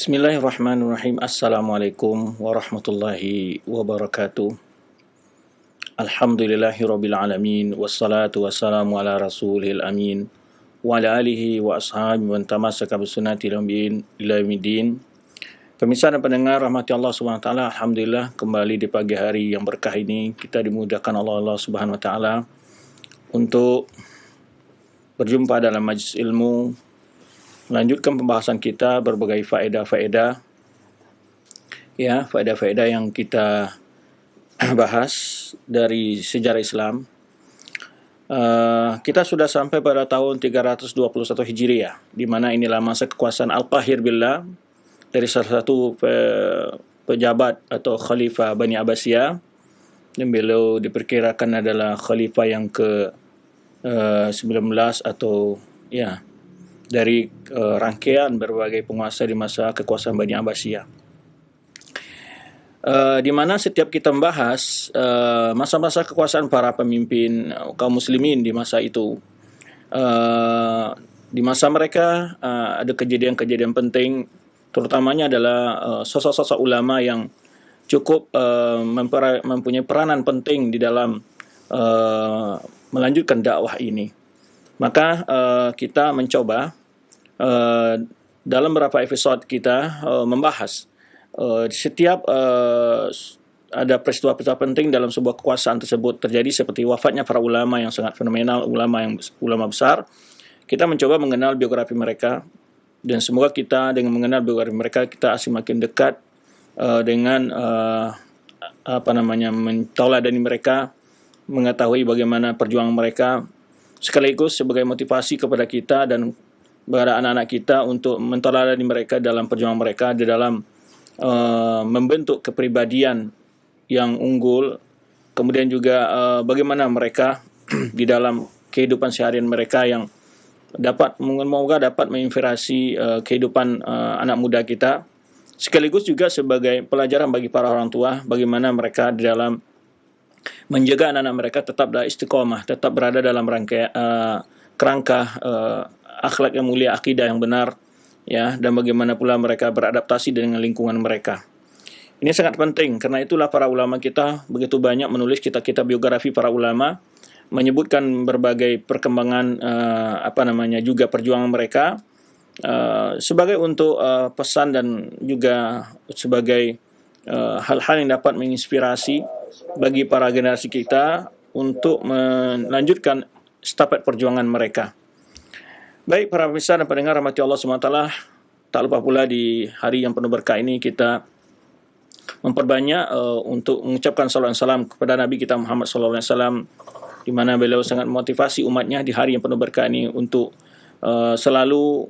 Bismillahirrahmanirrahim. Assalamualaikum warahmatullahi wabarakatuh. Alhamdulillahirabbil alamin wassalatu wassalamu ala rasulil amin wa ala alihi wa ashabihi man tamassaka bisunnati ila yaumiddin. Pemirsa dan pendengar rahmati Allah Subhanahu wa taala, alhamdulillah kembali di pagi hari yang berkah ini kita dimudahkan Allah Subhanahu wa taala untuk berjumpa dalam majlis ilmu, melanjutkan pembahasan kita berbagai faedah-faedah yang kita bahas dari sejarah Islam. Kita sudah sampai pada tahun 321 Hijriah, di mana inilah masa kekuasaan Al-Qahir Billah dari salah satu pejabat atau khalifah Bani Abbasiyah, dan beliau diperkirakan adalah khalifah yang ke-19 atau dari rangkaian berbagai penguasa di masa kekuasaan Bani Abbasiyah. Di mana setiap kita membahas masa-masa kekuasaan para pemimpin kaum muslimin di masa itu, di masa mereka ada kejadian-kejadian penting, terutamanya adalah sosok-sosok ulama yang cukup mempunyai peranan penting di dalam melanjutkan dakwah ini. Maka kita mencoba dalam beberapa episode kita membahas setiap ada peristiwa-peristiwa penting dalam sebuah kekuasaan tersebut terjadi, seperti wafatnya para ulama yang sangat fenomenal, ulama besar. Kita mencoba mengenal biografi mereka, dan semoga kita dengan mengenal biografi mereka kita semakin dekat dengan mentauladani mereka, mengetahui bagaimana perjuangan mereka, sekaligus sebagai motivasi kepada kita dan kepada anak-anak kita untuk mentauladani mereka dalam perjuangan mereka di dalam membentuk kepribadian yang unggul, kemudian juga bagaimana mereka di dalam kehidupan seharian mereka yang semoga dapat menginspirasi kehidupan anak muda kita, sekaligus juga sebagai pelajaran bagi para orang tua bagaimana mereka di dalam menjaga anak-anak mereka tetap istiqomah, tetap berada dalam kerangka akhlak yang mulia, akidah yang benar, dan bagaimana pula mereka beradaptasi dengan lingkungan mereka. Ini sangat penting, karena itulah para ulama kita begitu banyak menulis kitab-kitab biografi para ulama, menyebutkan berbagai perkembangan juga perjuangan mereka, sebagai untuk pesan dan juga sebagai hal-hal yang dapat menginspirasi bagi para generasi kita untuk melanjutkan stafet perjuangan mereka. Baik para pemirsa dan pendengar rahmati Allah SWT, tak lupa pula di hari yang penuh berkah ini kita memperbanyak untuk mengucapkan salawat dan salam kepada Nabi kita Muhammad SAW, di mana beliau sangat memotivasi umatnya di hari yang penuh berkah ini untuk selalu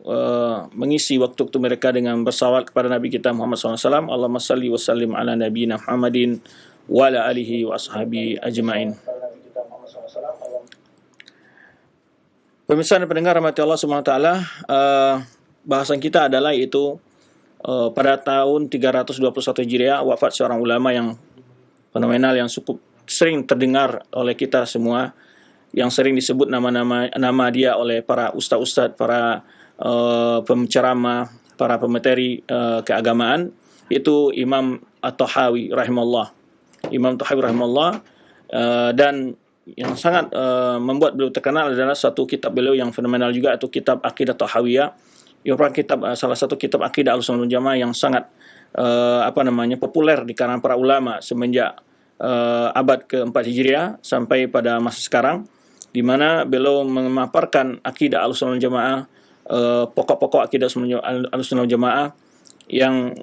mengisi waktu-waktu mereka dengan bersalawat kepada Nabi kita Muhammad SAW. Allahumma salli wa sallim ala nabiyina Muhammadin wa ala alihi wa ashabihi ajma'in. Pemirsa dan pendengar rahmati Allah SWT, bahasan kita adalah itu pada tahun 321 Hijriah wafat seorang ulama yang fenomenal, yang cukup sering terdengar oleh kita semua, yang sering disebut nama dia oleh para ustaz-ustaz, para penceramah, para pemateri keagamaan, yaitu Imam At-Tahawi rahimahullah. Imam Tahawi rahimahullah, dan yang sangat membuat beliau terkenal adalah satu kitab beliau yang fenomenal juga, atau kitab Aqidah Tahawiyah. Ia merupakan salah satu kitab akidah Ahlussunnah wal Jamaah yang sangat populer di kalangan para ulama semenjak abad ke-4 Hijriah sampai pada masa sekarang, di mana beliau memaparkan akidah Ahlussunnah wal Jamaah, pokok-pokok akidah Ahlussunnah wal Jamaah yang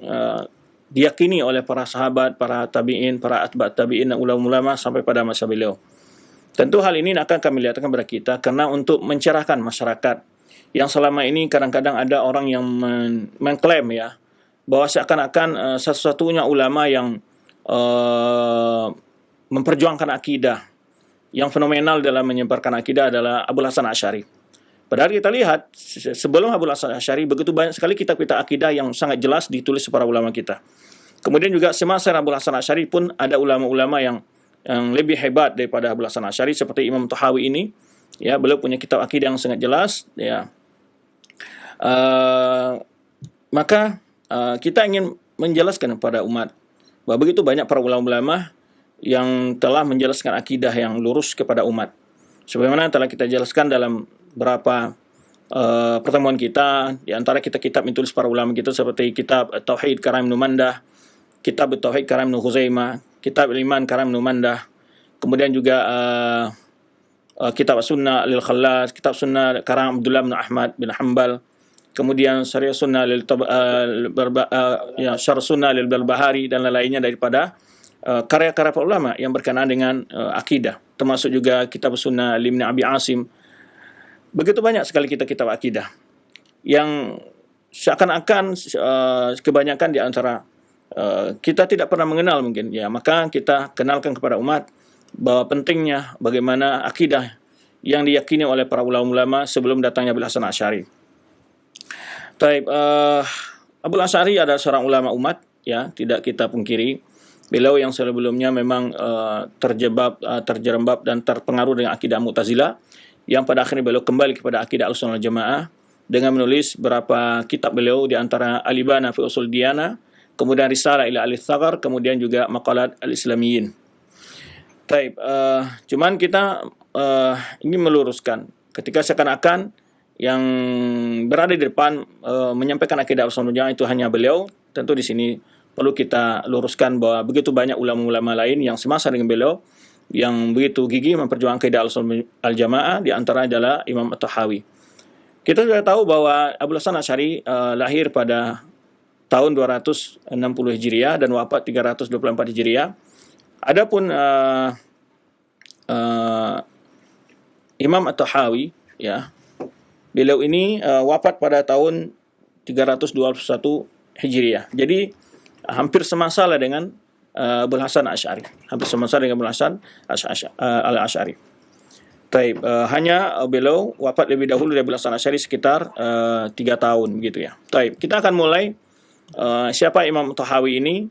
diyakini oleh para sahabat, para tabi'in, para atba' tabi'in dan ulama-ulama sampai pada masa beliau. Tentu hal ini akan kami lihatkan kepada kita karena untuk mencerahkan masyarakat yang selama ini kadang-kadang ada orang yang mengklaim bahwa seakan-akan satu-satunya ulama yang memperjuangkan akidah yang fenomenal dalam menyebarkan akidah adalah Abu Hasan Asy'ari. Padahal kita lihat sebelum Abu Hasan Asy'ari begitu banyak sekali kitab-kitab akidah yang sangat jelas ditulis para ulama kita. Kemudian juga semasa Abu Hasan Asy'ari pun ada ulama-ulama yang lebih hebat daripada Abu Hasan Asy'ari, seperti Imam Tahawi ini, beliau punya kitab akidah yang sangat jelas, Maka kita ingin menjelaskan kepada umat bahwa begitu banyak para ulama-ulama yang telah menjelaskan akidah yang lurus kepada umat. Sebagaimana telah kita jelaskan dalam beberapa pertemuan kita, di antara kitab yang ditulis para ulama kita seperti kitab Tauhid Karam Ibn Mandah, kitab Tauhid Karam Ibn Khuzaimah, kitab Iman Karam Ibn Mandah, kemudian juga kitab Sunnah Lil Khallas, kitab Sunnah Karam Abdullah bin Ahmad bin Hanbal, kemudian Syarh Sunnah Lil Syarh Sunnah Lil Barbahari dan lain-lainnya daripada karya-karya para ulama yang berkenaan dengan akidah, termasuk juga kitab Sunnah Ibn Abi Asim. Begitu banyak sekali kitab akidah yang seakan-akan kebanyakan di antara kita tidak pernah mengenal mungkin, ya, maka kita kenalkan kepada umat bahwa pentingnya bagaimana akidah yang diyakini oleh para ulama-ulama sebelum datangnya Abu Hasan Asy'ari. Abu Asy'ari adalah seorang ulama umat, ya, tidak kita pungkiri. Beliau yang sebelumnya memang terjerembab dan terpengaruh dengan akidah Mu'tazilah, yang pada akhirnya beliau kembali kepada akidah Ahlussunnah wal Jamaah dengan menulis beberapa kitab beliau, di antara Al-Ibana fi Usul Diyana, kemudian Risalah ila Al-Thaghar, kemudian juga Maqalat Al-Islamiyyin. Cuman kita ingin meluruskan ketika seakan-akan yang berada di depan menyampaikan akidah Ahlussunnah wal Jamaah itu hanya beliau. Tentu di sini perlu kita luruskan bahwa begitu banyak ulama-ulama lain yang semasa dengan beliau yang begitu gigih memperjuangkan akidah Ahlussunnah wal Jamaah, di antara adalah Imam At-Tahawi. Kita sudah tahu bahwa Abu Hasan Asy'ari lahir pada tahun 260 Hijriah dan wafat 324 Hijriah. Adapun Imam At-Tahawi, ya, beliau ini wafat pada tahun 321 Hijriah. Jadi hampir semasa lah dengan Abu Hasan Asy'ari, hampir semasa dengan Abu Hasan Al-Asy'ari. Hanya beliau wafat lebih dahulu dari Abu Hasan Asy'ari sekitar 3 tahun begitu, ya. Kita akan mulai siapa Imam Tahawi ini,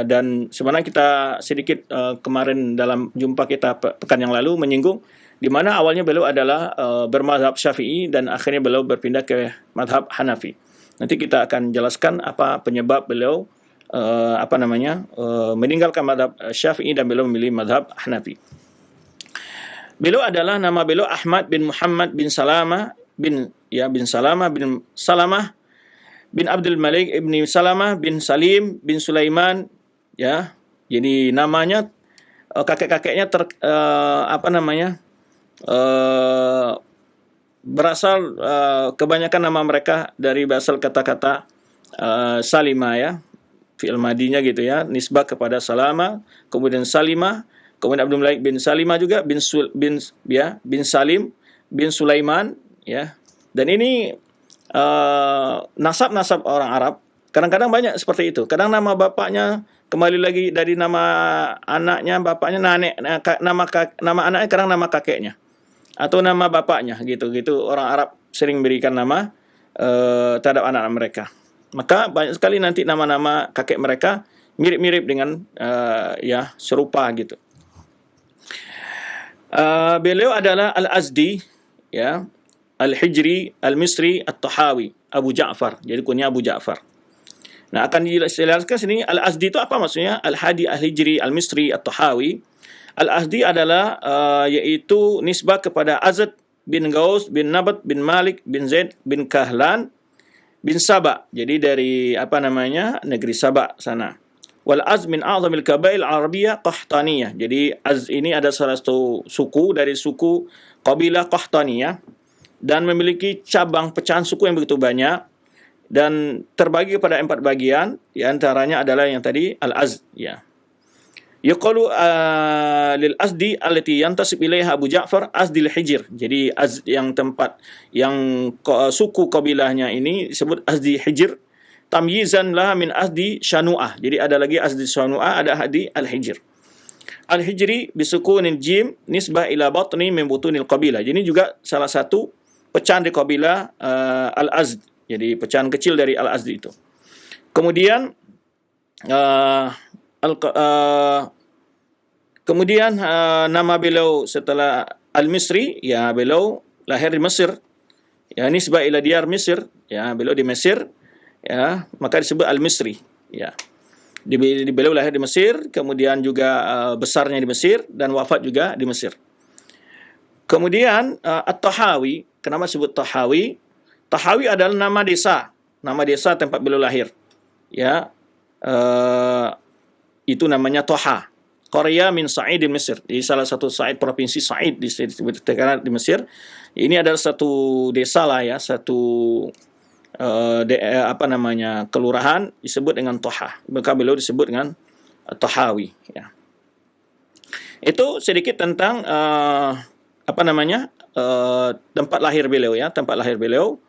dan sebenarnya kita sedikit kemarin dalam jumpa kita pekan yang lalu menyinggung di mana awalnya beliau adalah bermazhab Syafi'i dan akhirnya beliau berpindah ke mazhab Hanafi. Nanti kita akan jelaskan apa penyebab beliau meninggalkan mazhab Syafi'i dan beliau memilih mazhab Hanafi. Beliau adalah, nama beliau Ahmad bin Muhammad bin Salamah bin Salamah bin Abdul Malik ibni Salamah bin Salim bin Sulaiman, ya. Jadi namanya kakek-kakeknya berasal kebanyakan nama mereka dari berasal kata-kata Salimah, ya. Fi'il madinya gitu, ya, nisbah kepada Salama, kemudian Salimah, kemudian Abdul Malik bin Salimah juga bin Salim bin Sulaiman, ya. Dan ini nasab-nasab orang Arab kadang-kadang banyak seperti itu. Kadang nama bapaknya kembali lagi dari nama anaknya, bapaknya nama anaknya kadang nama kakeknya atau nama bapaknya, gitu. Orang Arab sering berikan nama terhadap anak-anak mereka. Maka banyak sekali nanti nama-nama kakek mereka mirip-mirip dengan serupa gitu. Beliau adalah Al-Azdi, ya, Al-Hijri, Al-Misri, At-Tahawi, Abu Ja'far. Jadi kunyah Abu Ja'far. Nah, akan dijelaskan sini Al-Azdi itu apa maksudnya? Al-Hadi, Al-Hijri, Al-Misri, At-Tahawi. Al-Azdi adalah yaitu nisbah kepada Azad bin Gaus bin Nabat bin Malik bin Zaid bin Kahlan bin Saba. Jadi dari negeri Saba sana. Wal Az min a'zamil qabail Arabiyah Qahtaniyah. Jadi Az ini ada salah satu suku dari suku kabilah Qahtaniyah dan memiliki cabang pecahan suku yang begitu banyak dan terbagi kepada 4 bagian. Di antaranya adalah yang tadi Al-Az, ya. Yuqalu lil Azdi allati yantasib ilaiha Abu Ja'far Azdil Hijr. Jadi Az yang tempat yang suku kabilahnya ini disebut Azdi Hijr. Tamyizan lah min Azdi Shanu'ah. Jadi ada lagi Azdi Shanu'ah, ada Azdi Al-Hijr. Al-Hijri bisukunil jim nisbah ila batni min butunil qabilah. Jadi juga salah satu pecahan di kabilah Al-Azd. Jadi pecahan kecil dari Al-Azd itu. Kemudian nama beliau setelah Al-Misri, ya, beliau lahir di Mesir. Ya, nisbah ila diyar Mesir, ya, beliau di Mesir. ya, maka disebut Al-Misri, ya. Beliau lahir di Mesir, kemudian juga besarnya di Mesir dan wafat juga di Mesir. Kemudian At-Tahawi, kenapa disebut Tahawi? Tahawi adalah nama desa tempat beliau lahir. Ya, itu namanya Toha. Qarya min Sa'id di Mesir. Di salah satu Sa'id, provinsi Sa'id di Mesir. Ini adalah satu desa lah ya, satu kelurahan disebut dengan Toha. Maka beliau disebut dengan Tahawi, ya. Itu sedikit tentang tempat lahir beliau, ya, tempat lahir beliau.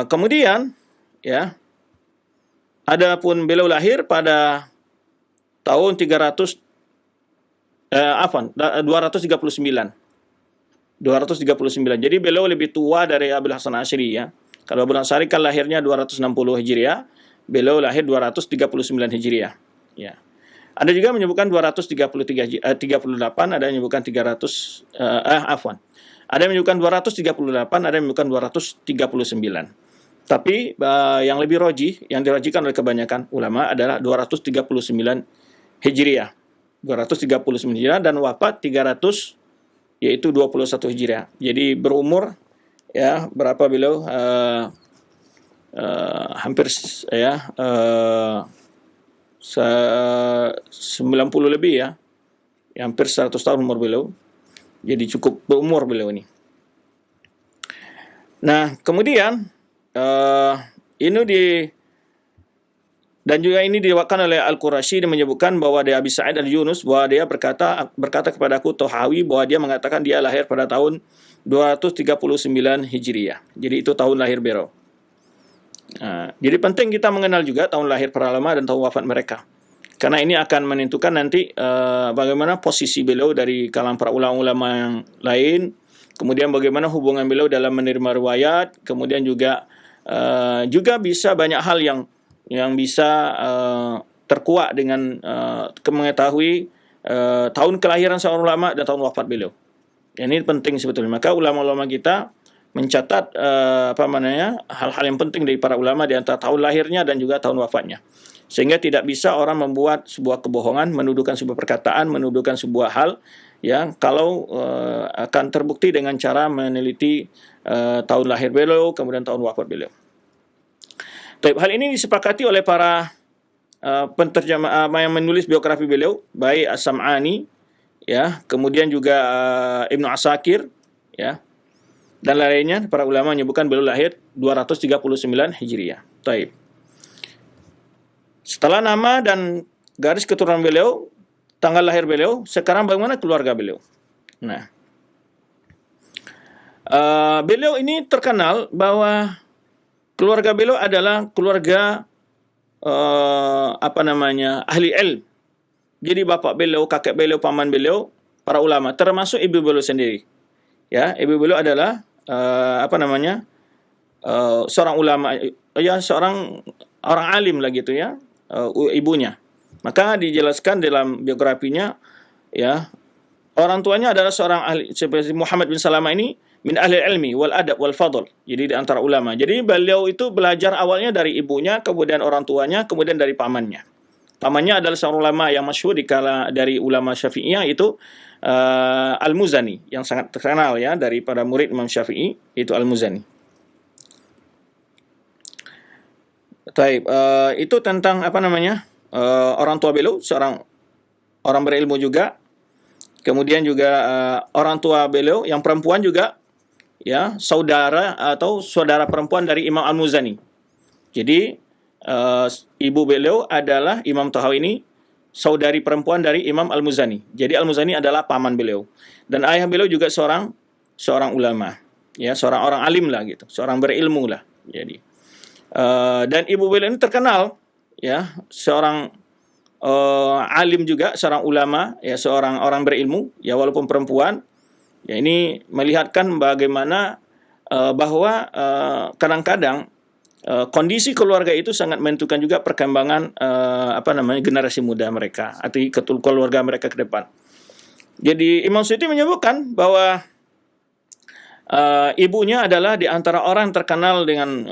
Kemudian, ya, adapun beliau lahir pada tahun 239. 239. Jadi beliau lebih tua dari Abul Hasan Asy'ari, ya. Kalau Abul Hasan Asy'ari kan lahirnya 260 Hijriah, beliau lahir 239 Hijriah, ya. Ada juga menyebutkan 238, ada yang menyebutkan 300 Ada yang menyebutkan 238, ada yang menyebutkan 239. Tapi yang lebih rajih, yang dirajikan oleh kebanyakan ulama adalah 239 Hijriah. 239 Hijriah dan wafat 300, yaitu 21 Hijriah. Jadi berumur, ya, berapa beliau? Hampir, ya, 90 lebih, ya. Hampir 100 tahun umur beliau. Jadi cukup berumur beliau ini. Nah, kemudian dan juga ini diriwayatkan oleh Al-Qurashi, dan menyebutkan bahwa dia Abi Sa'id Al-Yunus, bahwa dia berkata kepadaku Tahawi, bahwa dia mengatakan dia lahir pada tahun 239 Hijriah. Jadi itu tahun lahir beliau. Jadi penting kita mengenal juga tahun lahir para ulama dan tahun wafat mereka, karena ini akan menentukan nanti bagaimana posisi beliau dari kalangan para ulama yang lain, kemudian bagaimana hubungan beliau dalam menerima riwayat, kemudian juga bisa banyak hal yang bisa terkuak dengan mengetahui tahun kelahiran seorang ulama dan tahun wafat beliau. Ini penting sebetulnya. Maka ulama-ulama kita mencatat hal-hal yang penting dari para ulama di antara tahun lahirnya dan juga tahun wafatnya, sehingga tidak bisa orang membuat sebuah kebohongan, menuduhkan sebuah perkataan, menuduhkan sebuah hal, ya, kalau akan terbukti dengan cara meneliti tahun lahir beliau kemudian tahun wafat beliau. Hal ini disepakati oleh para penterjemah yang menulis biografi beliau, baik As-Sam'ani, ya, kemudian juga Ibnu Asakir, ya, dan lainnya. Para ulama menyebutkan beliau lahir 239 Hijriah. Taib. Setelah nama dan garis keturunan beliau, tanggal lahir beliau, sekarang bagaimana keluarga beliau? Nah, beliau ini terkenal bahwa keluarga beliau adalah keluarga ahli ilm. Jadi bapak beliau, kakek beliau, paman beliau para ulama, termasuk ibu beliau sendiri. Ya, ibu beliau adalah seorang ulama, ya, seorang orang alim lah gitu, ya, ibunya. Maka dijelaskan dalam biografinya, ya, orang tuanya adalah seorang ahli, seperti Muhammad bin Salama ini, min ahli ilmi wal adab wal fadl. Jadi di antara ulama. Jadi beliau itu belajar awalnya dari ibunya, kemudian orang tuanya, kemudian dari pamannya. Pamannya adalah seorang ulama yang masyhur dari ulama Syafi'iyah, itu Al-Muzani, yang sangat terkenal, ya, daripada murid Imam Syafi'i, itu Al-Muzani. Taib, itu tentang orang tua beliau, seorang orang berilmu juga. Kemudian juga orang tua beliau yang perempuan juga, ya, saudara perempuan dari Imam Al-Muzani. Jadi ibu beliau adalah Imam Tahawi ini saudari perempuan dari Imam Al-Muzani. Jadi Al-Muzani adalah paman beliau. Dan ayah beliau juga seorang ulama, ya, seorang orang alim lah gitu, seorang berilmu lah. Jadi dan ibu beliau ini terkenal, ya, seorang alim juga, seorang ulama, ya, seorang orang berilmu, ya, walaupun perempuan. Ya, ini melihatkan bagaimana bahwa kadang-kadang kondisi keluarga itu sangat menentukan juga perkembangan generasi muda mereka atau keluarga mereka ke depan. Jadi Imam Suyuti menyebutkan bahwa Ibunya adalah di antara orang terkenal dengan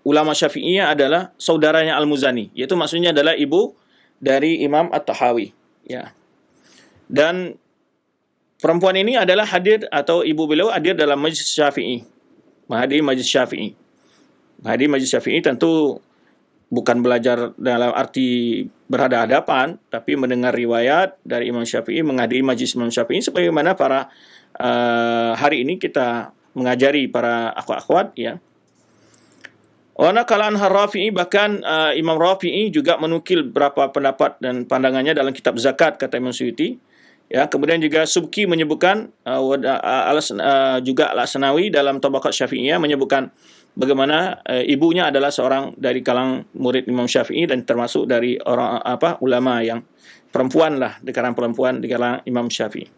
ulama Syafi'iyah adalah saudaranya Al-Muzani, yaitu maksudnya adalah ibu dari Imam At-Tahawi, ya. Dan perempuan ini adalah hadir atau ibu beliau hadir dalam majlis Syafi'i. Menghadiri majlis Syafi'i. Menghadiri majlis Syafi'i tentu bukan belajar dalam arti berhadapan-hadapan, tapi mendengar riwayat dari Imam Syafi'i, menghadiri majlis Imam Syafi'i, sebagaimana para hari ini kita mengajari para akhwat-akhwat, ya. Wa naqala anha Rafi'i, bahkan Imam Rafi'i juga menukil beberapa pendapat dan pandangannya dalam kitab zakat, kata Imam Suyuti. Ya, kemudian juga Subki menyebutkan juga Al-Asnawi dalam Tabaqat Syafi'iyah menyebutkan bagaimana ibunya adalah seorang dari kalangan murid Imam Syafi'i dan termasuk dari orang ulama yang perempuan lah, di kalangan perempuan di kalangan Imam Syafi'i,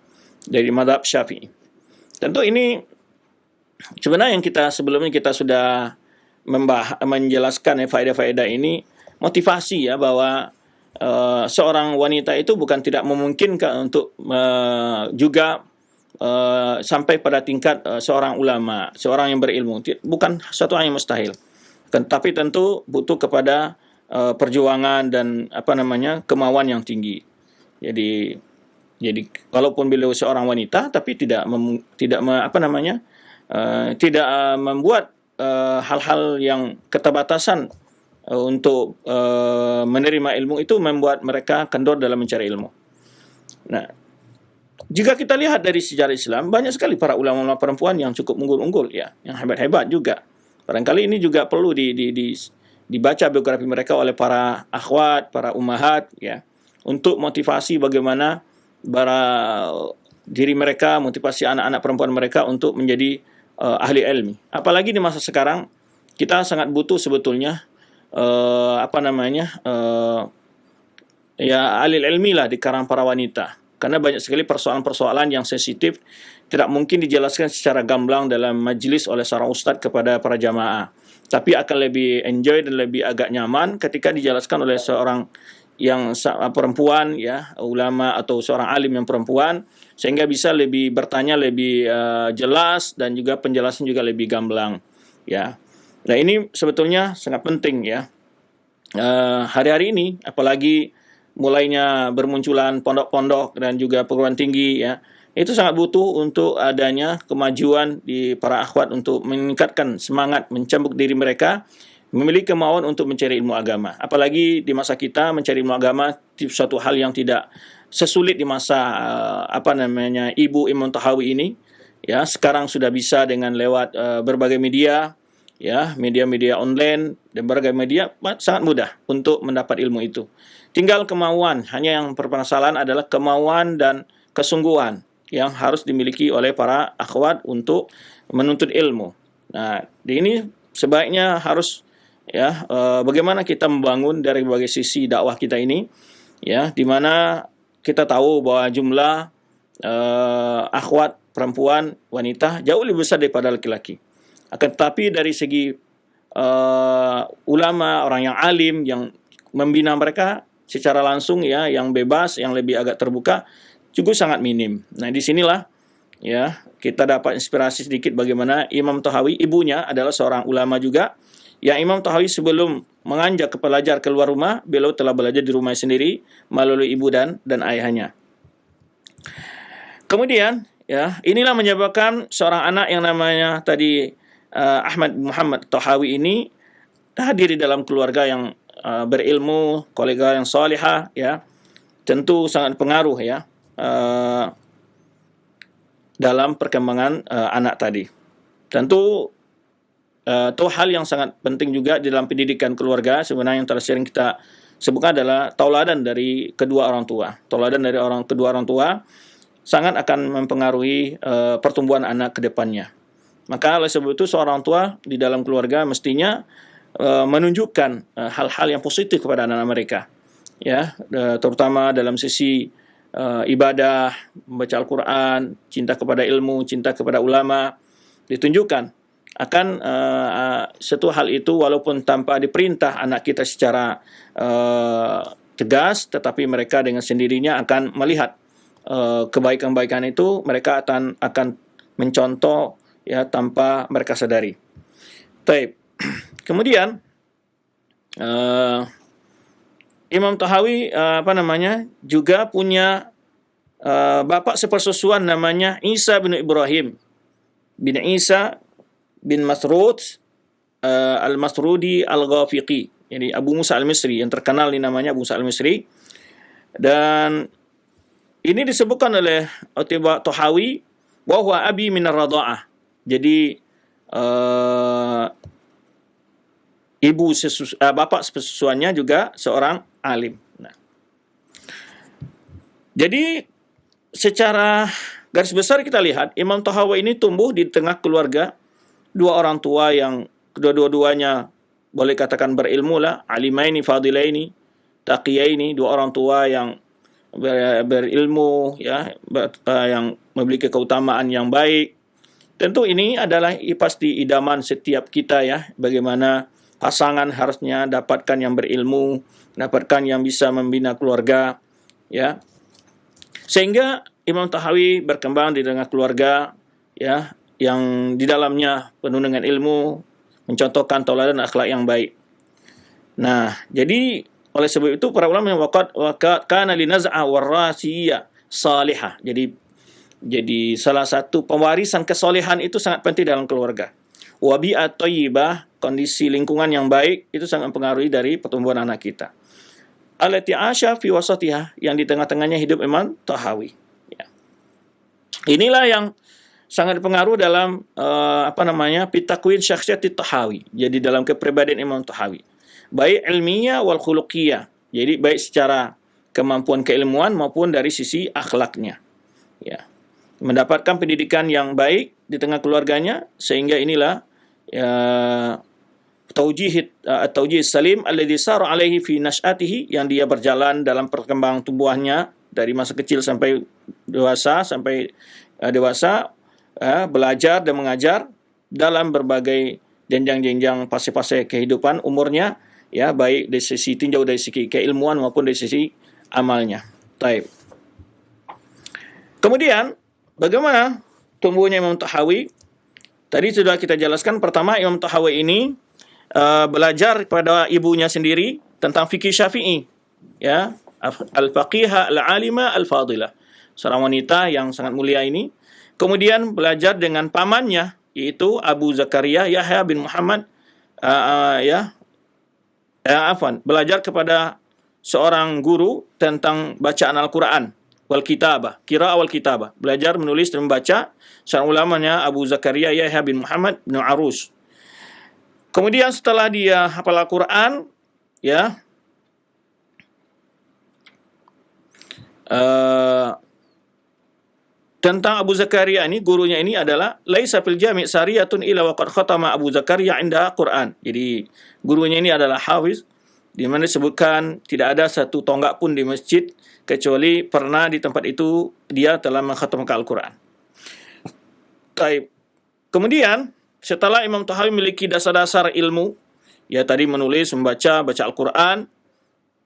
dari mazhab Syafi'i. Tentu ini sebenarnya yang sebelumnya kita sudah menjelaskan faedah-faedah ini, motivasi ya, bahwa seorang wanita itu bukan tidak memungkinkan untuk juga sampai pada tingkat seorang ulama, seorang yang berilmu. Bukan suatu hal yang mustahil. Tapi tentu butuh kepada perjuangan dan kemauan yang tinggi. Jadi walaupun beliau seorang wanita, tapi tidak membuat hal-hal yang keterbatasan untuk menerima ilmu itu membuat mereka kendor dalam mencari ilmu. Nah, jika kita lihat dari sejarah Islam, banyak sekali para ulama-ulama perempuan yang cukup unggul-unggul, ya, yang hebat-hebat juga. Barangkali ini juga perlu dibaca biografi mereka oleh para akhwat, para ummahat, ya, untuk motivasi bagaimana diri mereka, motivasi anak-anak perempuan mereka untuk menjadi ahli ilmi. Apalagi di masa sekarang, kita sangat butuh sebetulnya ahli ilmi lah di kalangan para wanita, karena banyak sekali persoalan-persoalan yang sensitif tidak mungkin dijelaskan secara gamblang dalam majlis oleh seorang ustadz kepada para jamaah, tapi akan lebih enjoy dan lebih agak nyaman ketika dijelaskan oleh seorang yang perempuan, ya, ulama atau seorang alim yang perempuan, sehingga bisa lebih bertanya lebih jelas dan juga penjelasan juga lebih gamblang, ya. Nah, ini sebetulnya sangat penting, ya. Hari-hari ini, apalagi mulainya bermunculan pondok-pondok dan juga perguruan tinggi, ya, itu sangat butuh untuk adanya kemajuan di para akhwat untuk meningkatkan semangat, mencambuk diri mereka, memiliki kemauan untuk mencari ilmu agama. Apalagi di masa kita, mencari ilmu agama suatu hal yang tidak sesulit di masa Ibu Imam Tahawi ini, ya. Sekarang sudah bisa dengan lewat berbagai media, ya, media-media online dan berbagai media, sangat mudah untuk mendapat ilmu itu. Tinggal kemauan, hanya yang permasalahan adalah kemauan dan kesungguhan yang harus dimiliki oleh para akhwat untuk menuntut ilmu. Nah, ini sebaiknya harus, ya, bagaimana kita membangun dari berbagai sisi dakwah kita ini, ya, di mana kita tahu bahwa jumlah akhwat perempuan wanita jauh lebih besar daripada laki-laki. Akan tetapi dari segi ulama, orang yang alim yang membina mereka secara langsung, ya, yang bebas, yang lebih agak terbuka, juga sangat minim. Nah, disinilah, ya, kita dapat inspirasi sedikit bagaimana Imam Tahawi, ibunya adalah seorang ulama juga. Yang Imam Tahawi sebelum menganjak ke pelajar keluar rumah, beliau telah belajar di rumah sendiri melalui ibu dan ayahnya. Kemudian, ya, inilah menyebabkan seorang anak yang namanya tadi Ahmad Muhammad Tahawi ini hadir di dalam keluarga yang berilmu, keluarga yang salihah, ya, tentu sangat pengaruh, ya, dalam perkembangan anak tadi. Tentu itu hal yang sangat penting juga di dalam pendidikan keluarga. Sebenarnya yang tersering kita sebutkan adalah tauladan dari kedua orang tua. Tauladan dari kedua orang tua sangat akan mempengaruhi pertumbuhan anak ke depannya. Maka oleh sebab itu seorang tua di dalam keluarga mestinya menunjukkan hal-hal yang positif kepada anak-anak mereka, ya, terutama dalam sisi ibadah, membaca Al-Quran, cinta kepada ilmu, cinta kepada ulama, ditunjukkan akan satu hal itu walaupun tanpa diperintah anak kita secara tegas, tetapi mereka dengan sendirinya akan melihat kebaikan-kebaikan itu, mereka akan mencontoh ya tanpa mereka sadari. Taib. Kemudian Imam Tahawi juga punya bapak sepersusuan namanya Isa bin Ibrahim bin Isa bin Masrud Al-Masrudi Al-Ghafiqi. Jadi Abu Musa Al-Misri, yang terkenal ini namanya Abu Musa Al-Misri. Dan ini disebutkan oleh Utbah Tahawi bahwa abi min ar-radha'ah. Jadi bapak sepersusuannya juga seorang alim. Nah, jadi secara garis besar kita lihat Imam Tahawi ini tumbuh di tengah keluarga dua orang tua yang kedua-duanya boleh katakan berilmu lah, alimaini fadilaini taqiyaini, dua orang tua yang berilmu, ya, yang memiliki keutamaan yang baik. Tentu ini adalah pasti idaman setiap kita, ya, bagaimana pasangan harusnya dapatkan yang berilmu, dapatkan yang bisa membina keluarga, ya. Sehingga Imam Tahawi berkembang di tengah keluarga, ya, yang di dalamnya penuh dengan ilmu, mencontohkan tauladan akhlak yang baik. Nah, jadi oleh sebab itu para ulama waqad kana linaz'a warasiyya salihah. Jadi salah satu pewarisan kesolehan itu sangat penting dalam keluarga. Wa bi'at thayyibah, kondisi lingkungan yang baik itu sangat mempengaruhi dari pertumbuhan anak kita. Allati 'asha fi wasatiha, yang di tengah-tengahnya hidup Imam Tahawi. Ya. Inilah yang sangat berpengaruh dalam pitakwin syakhsiyat Tahawi. Jadi dalam kepribadian Imam Tahawi, baik ilmiah wal khuluqiyah. Jadi baik secara kemampuan keilmuan maupun dari sisi akhlaknya. Ya. Mendapatkan pendidikan yang baik di tengah keluarganya, sehingga inilah taujih salim alladhi sara alaihi fi nash'atihi, yang dia berjalan dalam perkembangan tumbuhannya dari masa kecil sampai dewasa, belajar dan mengajar dalam berbagai jenjang-jenjang fase-fase kehidupan umurnya, ya, baik dari sisi tinjau dari sisi keilmuan maupun dari sisi amalnya. Taib. Kemudian bagaimana tumbuhnya Imam Tahawi? Tadi sudah kita jelaskan. Pertama, Imam Tahawi ini belajar kepada ibunya sendiri tentang fikih Syafi'i, ya, al-faqihah al-alima al-fadilah, seorang wanita yang sangat mulia ini. Kemudian belajar dengan pamannya, yaitu Abu Zakaria Yahya bin Muhammad, belajar kepada seorang guru tentang bacaan Al-Quran wal kitabah, qiraah wal kitabah, belajar menulis dan membaca. Seorang ulamanya Abu Zakaria Yahya bin Muhammad bin Arus. Kemudian setelah dia hafal Al-Quran, ya, tentang Abu Zakaria ini, gurunya ini adalah laisa fil jami' sariyatun illa wa qad khatama Abu Zakaria inda Quran. Jadi gurunya ini adalah hafiz, di mana disebutkan tidak ada satu tonggak pun di masjid kecuali pernah di tempat itu dia telah mengkhatamkan Al-Quran. Taib. Kemudian setelah Imam Tahawi memiliki dasar-dasar ilmu, ya, tadi menulis, baca Al-Quran,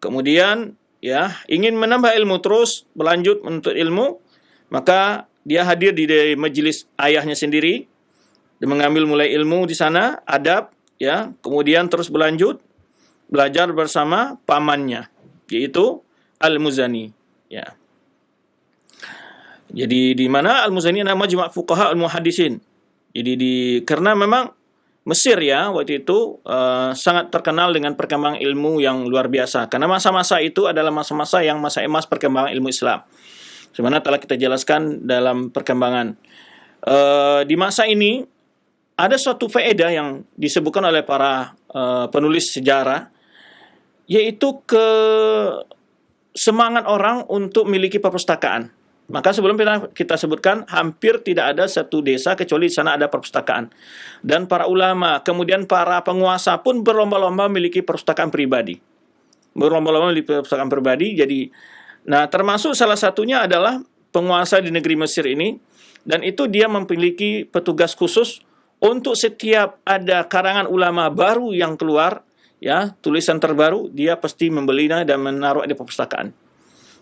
kemudian, ya, ingin menambah ilmu, terus berlanjut menuntut ilmu, maka dia hadir di majelis ayahnya sendiri dan mengambil mulai ilmu di sana, adab, ya, kemudian terus berlanjut belajar bersama pamannya, yaitu Al-Muzani, ya. Jadi di mana Al-Muzani nama Majma' Fuqaha Al-Muhaddisin. Jadi karena memang Mesir, ya, waktu itu sangat terkenal dengan perkembangan ilmu yang luar biasa. Karena masa-masa itu adalah masa-masa yang masa emas perkembangan ilmu Islam. Sebenarnya telah kita jelaskan dalam perkembangan. Di masa ini ada suatu faedah yang disebutkan oleh para penulis sejarah, yaitu semangat orang untuk memiliki perpustakaan. Maka sebelum kita sebutkan, hampir tidak ada satu desa kecuali di sana ada perpustakaan. Dan para ulama, kemudian para penguasa pun berlomba-lomba memiliki perpustakaan pribadi. Jadi, nah, termasuk salah satunya adalah penguasa di negeri Mesir ini, dan itu dia memiliki petugas khusus untuk setiap ada karangan ulama baru yang keluar, ya, tulisan terbaru, dia pasti membelinya dan menaruh di perpustakaan.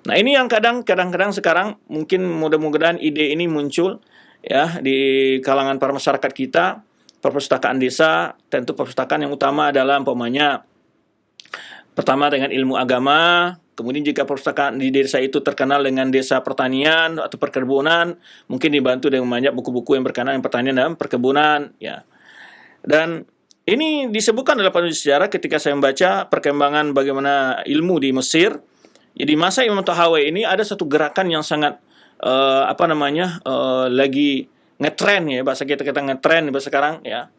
Nah, ini yang kadang-kadang sekarang mungkin mudah-mudahan ide ini muncul, ya di kalangan para masyarakat kita, perpustakaan desa. Tentu perpustakaan yang utama adalah umpamanya pertama dengan ilmu agama, kemudian jika perpustakaan di desa itu terkenal dengan desa pertanian atau perkebunan, mungkin dibantu dengan banyak buku-buku yang berkenaan dengan pertanian dan perkebunan, ya. Dan ini disebutkan dalam penulis sejarah ketika saya membaca perkembangan bagaimana ilmu di Mesir. Jadi masa Imam Tahawi ini ada satu gerakan yang sangat lagi ngetren, ya, bahasa kita ngetren bahasa sekarang, ya.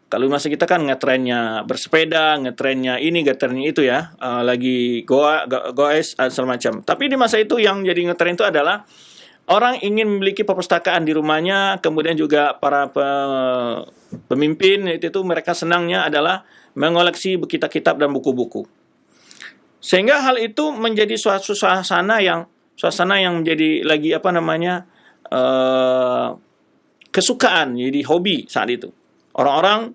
Kalau masa kita kan ngetrennya bersepeda, ngetrennya ini, ngetrennya itu, ya, lagi goes segala macam. Tapi di masa itu yang jadi ngetren itu adalah orang ingin memiliki perpustakaan di rumahnya, kemudian juga para pemimpin itu mereka senangnya adalah mengoleksi kitab-kitab dan buku-buku. Sehingga hal itu menjadi suatu suasana yang menjadi lagi kesukaan, jadi hobi saat itu. Orang-orang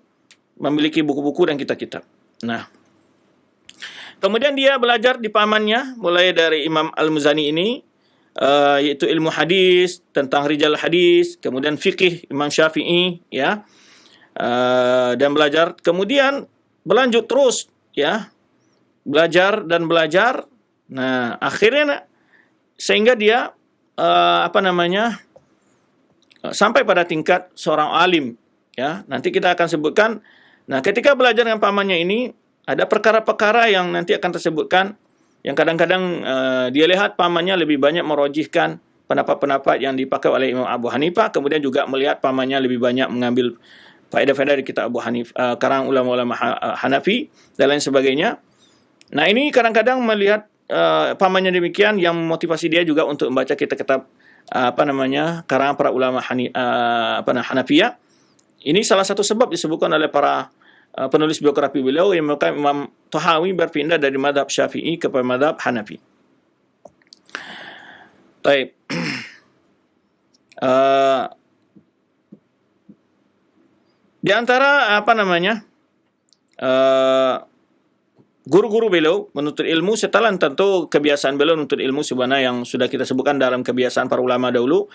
memiliki buku-buku dan kitab-kitab. Nah, kemudian dia belajar di pamannya, mulai dari Imam Al-Muzani ini, yaitu ilmu hadis, tentang rijal hadis, kemudian fikih Imam Syafi'i, ya, dan belajar. Kemudian berlanjut terus, ya, belajar dan belajar. Nah, akhirnya sehingga dia sampai pada tingkat seorang alim, ya. Nanti kita akan sebutkan. Nah, ketika belajar dengan pamannya ini, ada perkara-perkara yang nanti akan tersebutkan, yang kadang-kadang dia lihat pamannya lebih banyak merojihkan pendapat-pendapat yang dipakai oleh Imam Abu Hanifah, kemudian juga melihat pamannya lebih banyak mengambil faedah-faedah dari kitab Abu Hanifah, karangan ulama-ulama Hanafi, dan lain sebagainya. Nah, ini kadang-kadang melihat pamannya demikian, yang memotivasi dia juga untuk membaca kitab-kitab karangan para ulama Hanafiyah. Ini salah satu sebab disebutkan oleh para penulis biografi beliau yang menyebutkan Imam Tahawi berpindah dari madhab Syafi'i kepada madhab Hanafi. Baik. Di antara guru-guru beliau menuntut ilmu, setelah tentu kebiasaan beliau menuntut ilmu sebenarnya yang sudah kita sebutkan dalam kebiasaan para ulama dahulu.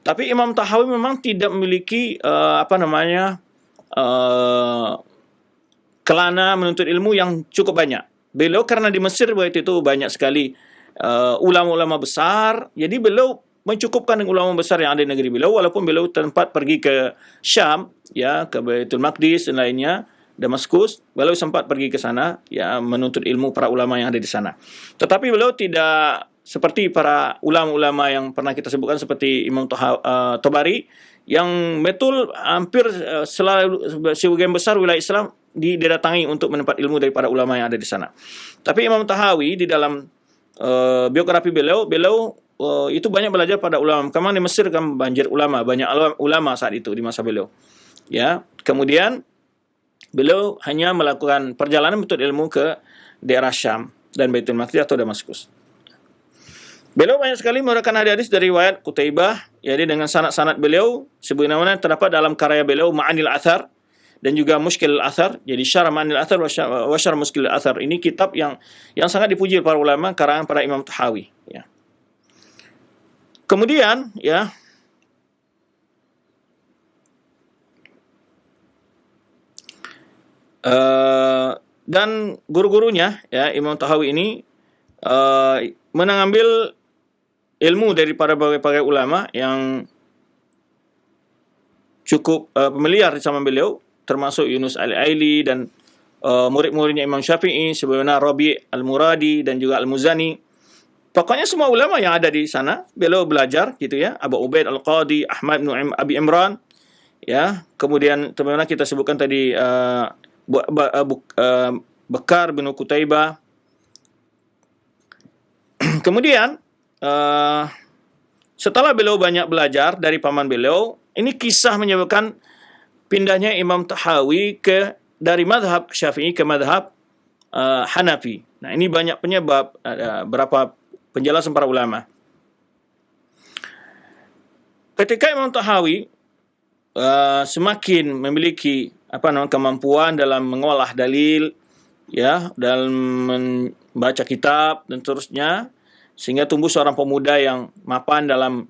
Tapi Imam Tahawi memang tidak memiliki kelana menuntut ilmu yang cukup banyak. Beliau karena di Mesir waktu itu banyak sekali ulama-ulama besar, jadi beliau mencukupkan dengan ulama besar yang ada di negeri beliau, walaupun beliau tempat pergi ke Syam, ya, ke Baitul Maqdis dan lainnya, Damaskus, beliau sempat pergi ke sana, ya, menuntut ilmu para ulama yang ada di sana. Tetapi beliau tidak seperti para ulama-ulama yang pernah kita sebutkan seperti Imam Tabari, yang betul hampir selalu sebagian besar wilayah Islam didatangi untuk menempat ilmu dari para ulama yang ada di sana. Tapi Imam Tahawi di dalam biografi beliau itu banyak belajar pada ulama. Kemana di Mesir kan banjir ulama, banyak ulama saat itu di masa beliau. Ya, kemudian beliau hanya melakukan perjalanan menuntut ilmu ke daerah Syam dan Baitul Maqdis atau Damaskus. Beliau banyak sekali meriwayatkan hadis dari riwayat Qutaibah, jadi dengan sanad-sanad beliau sebagaimana terdapat dalam karya beliau Ma'anil Athar dan juga Mushkil Al-Athar. Jadi Syarah Ma'anil Athar wa Syarah Mushkil Al-Athar. Ini kitab yang sangat dipuji oleh para ulama karangan para Imam Tahawi, ya. Kemudian, ya, dan guru-gurunya, ya, Imam Tahawi ini mengambil ilmu daripada berbagai ulama yang cukup familiar sama beliau, termasuk Yunus Al-Aili dan murid-muridnya Imam Syafi'i sebagaimana Rabi' Al-Muradi dan juga Al-Muzani. Pokoknya semua ulama yang ada di sana beliau belajar, gitu, ya. Abu Ubaid Al-Qadi, Ahmad bin Abi Imran, ya. Kemudian sebagaimana kita sebutkan tadi Bakar bin Qutaibah. Kemudian setelah beliau banyak belajar dari paman beliau, ini kisah menyebabkan pindahnya Imam Tahawi dari madhab Syafi'i ke madhab Hanafi. Nah, ini banyak penyebab, berapa penjelasan para ulama. Ketika Imam Tahawi semakin memiliki kemampuan dalam mengolah dalil, ya, dalam membaca kitab dan seterusnya, sehingga tumbuh seorang pemuda yang mapan dalam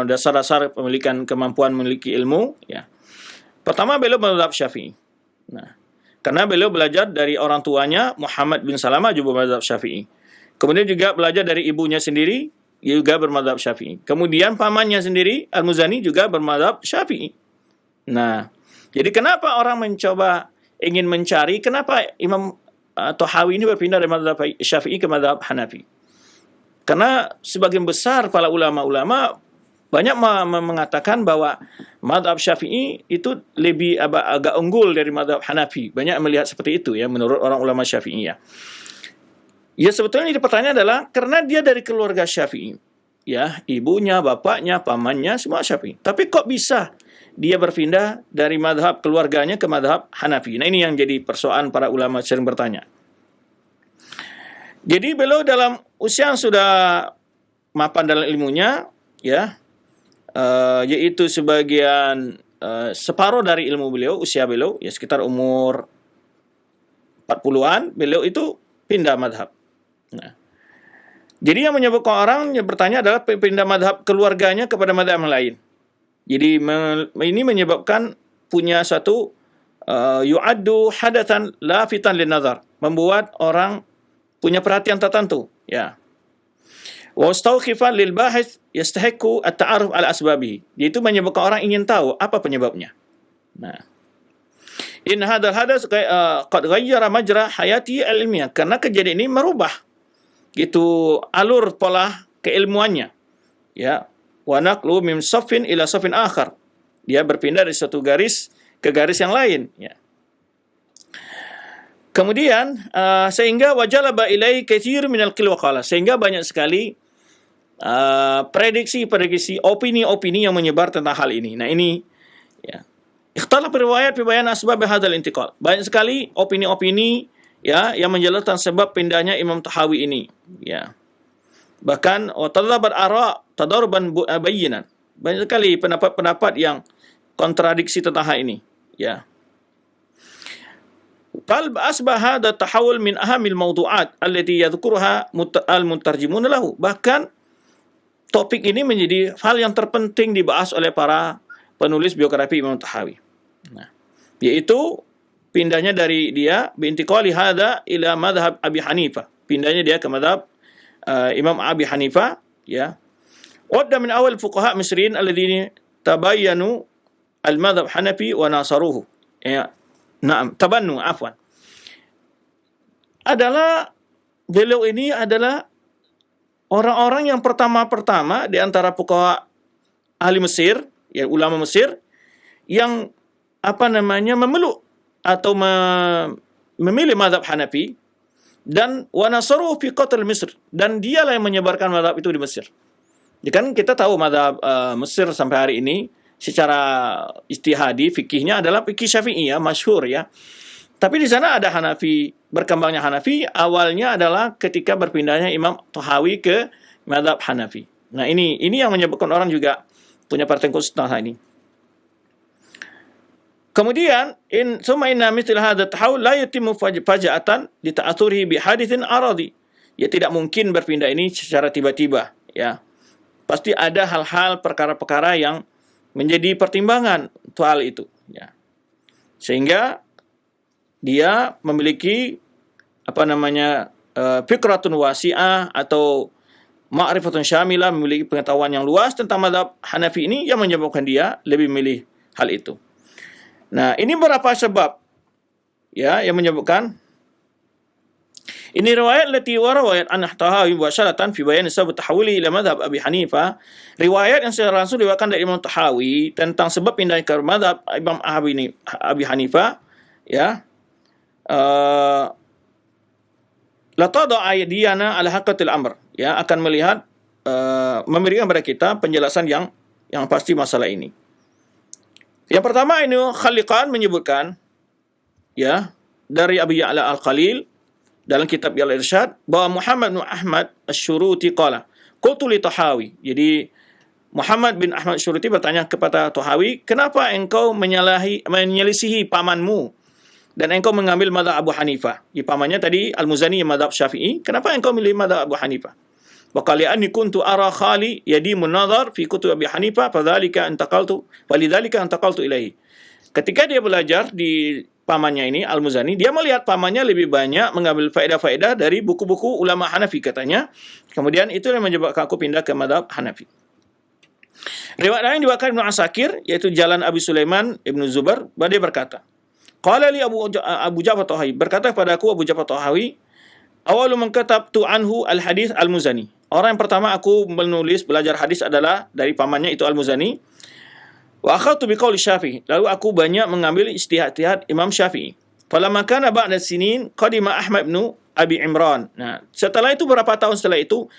dasar-dasar pemilikan kemampuan memiliki ilmu, ya. Pertama, beliau mazhab Syafi'i. Nah, karena beliau belajar dari orang tuanya Muhammad bin Salamah juga bermadzhab Syafi'i. Kemudian juga belajar dari ibunya sendiri juga bermadzhab Syafi'i. Kemudian pamannya sendiri Al-Muzani juga bermadzhab Syafi'i. Nah, jadi kenapa orang ingin mencari kenapa Imam Tahawi ini berpindah dari madzhab Syafi'i ke madzhab Hanafi? Karena sebagian besar para ulama-ulama banyak mengatakan bahwa mazhab Syafi'i itu lebih agak unggul dari mazhab Hanafi. Banyak melihat seperti itu ya menurut orang ulama Syafi'i ya. Ya sebetulnya pertanyaan adalah karena dia dari keluarga Syafi'i. Ya, ibunya, bapaknya, pamannya semua Syafi'i. Tapi kok bisa dia berpindah dari mazhab keluarganya ke mazhab Hanafi? Nah, ini yang jadi persoalan para ulama sering bertanya. Jadi beliau dalam usia yang sudah mapan dalam ilmunya ya, yaitu separuh dari ilmu beliau, usia beliau ya sekitar umur 40-an, beliau itu pindah madhab. Nah, jadi yang menyebabkan orang yang bertanya adalah pindah madhab keluarganya kepada madhab yang lain. Jadi ini menyebabkan punya satu yu'addu hadatsan lafitan linnazar, membuat orang punya perhatian tertentu ya. Wa istawkhifan lil bahith yastahiqu at-ta'aruf ala asbabihi. Itu menyebabkan orang ingin tahu apa penyebabnya. Nah, in hadzal hadas qad ghayyara majra hayati ilmiah, karena kejadian ini merubah gitu alur pola keilmuannya ya. Wa naqlu min safin ila safin akhar, dia berpindah dari satu garis ke garis yang lain ya. Kemudian sehingga wajalaba ilai katsir minal qil wa qala, sehingga banyak sekali prediksi-prediksi, opini-opini yang menyebar tentang hal ini. Nah, ini ya. Ikhtilaf riwayat fi bayan asbab hadzal intiqal. Banyak sekali opini-opini ya yang menjelaskan sebab pindahnya Imam Tahawi ini ya. Bahkan tadabat ara tadarban bayyinan. Banyak sekali pendapat-pendapat yang kontradiksi tentang hal ini ya. Fal asbah hadha tahawul min ahamil mawdu'at allati yadhkuruha al-mutarjimun lahu. Bahkan topik ini menjadi hal yang terpenting dibahas oleh para penulis biografi Imam Tahawi. Nah, yaitu pindahnya dari dia bintiqali hadha ila madhhab Abi Hanifah. Pindahnya dia ke madhab Imam Abi Hanifah ya. Wadda min awal fuqaha Misrin alladhina tabayyanu al-madhhab Hanafi wa nasaruhu. Ya. Naam, tabannu afwan. Adalah beliau ini adalah orang-orang yang pertama-pertama di antara fuqaha ahli Mesir, ya ulama Mesir yang memeluk atau memilih mazhab Hanafi dan wa nasaruhu fi qatl Misr, dan dialah yang menyebarkan mazhab itu di Mesir. Jadi kan kita tahu mazhab Mesir sampai hari ini secara ijtihadi fikihnya adalah fikih Syafi'i ya, masyhur ya. Tapi di sana ada Hanafi, berkembangnya Hanafi awalnya adalah ketika berpindahnya Imam Tahawi ke mazhab Hanafi. Nah, ini yang menyebabkan orang juga punya perhatian khusus tentang hal ini. Kemudian summa inna mithla hadha tahawul la yatimmu faja'atan li ta'athurihi bi haditsin aradi. Ya tidak mungkin berpindah ini secara tiba-tiba ya. Pasti ada hal-hal perkara-perkara yang menjadi pertimbangan untuk hal itu ya. Sehingga dia memiliki fikratun wasi'ah atau ma'rifatun syamilah, memiliki pengetahuan yang luas tentang mazhab Hanafi ini yang menyebabkan dia lebih memilih hal itu. Nah, ini beberapa sebab ya yang menyebabkan ini riwayat lati wa riwayat an Tahawi wa syaratan fi bayan sabab tahwili ila madhab Abi Hanifah. Riwayat yang secara langsung diriwayatkan dari Imam Tahawi tentang sebab pindahnya ke madhab Imam Abi Hanifah ya. La tada aydiyana ala haqqatil amr, ya akan melihat memberikan kepada kita penjelasan yang pasti masalah ini. Yang pertama ini Khaliqan menyebutkan ya dari Abi Ya'la Al-Khalil dalam kitab Al-Irsyad bahwa Muhammad bin Ahmad Asy-Syuruti qala qultu li Tahawi. Jadi Muhammad bin Ahmad Asy-Syuruti bertanya kepada Tahawi, kenapa engkau menyelisihi pamanmu dan engkau mengambil mazhab Abu Hanifah? Pamannya tadi Al-Muzani mazhab Syafi'i, kenapa engkau milih mazhab Abu Hanifah? wa qali anni kuntu ara khali yadimun nazar fi kutub Abi Hanifah falidhalika antaqaltu ilaihi. Ketika dia belajar di pamannya ini Al-Muzani, dia melihat pamannya lebih banyak mengambil faedah-faedah dari buku-buku ulama Hanafi katanya. Kemudian itu yang menyebabkan aku pindah ke mazhab Hanafi. Riwayat lain diwakilkan Ibnu Asakir, yaitu Jalan Abi Sulaiman Ibnu Zubair, dia berkata, qala li Abu Ja'far Tahawi, berkata kepada aku Abu Ja'far Tahawi, awalu man katabtu anhu al-hadis Al-Muzani. Orang yang pertama aku menulis belajar hadis adalah dari pamannya itu Al-Muzani. Wa akhadtu biqauli Syafi'i. Lalu aku banyak mengambil ijtihad Imam Syafi'i. Falamma kana ba'da sinin qadima Ahmad bin Abi Imran. Nah, setelah itu beberapa tahun setelah itu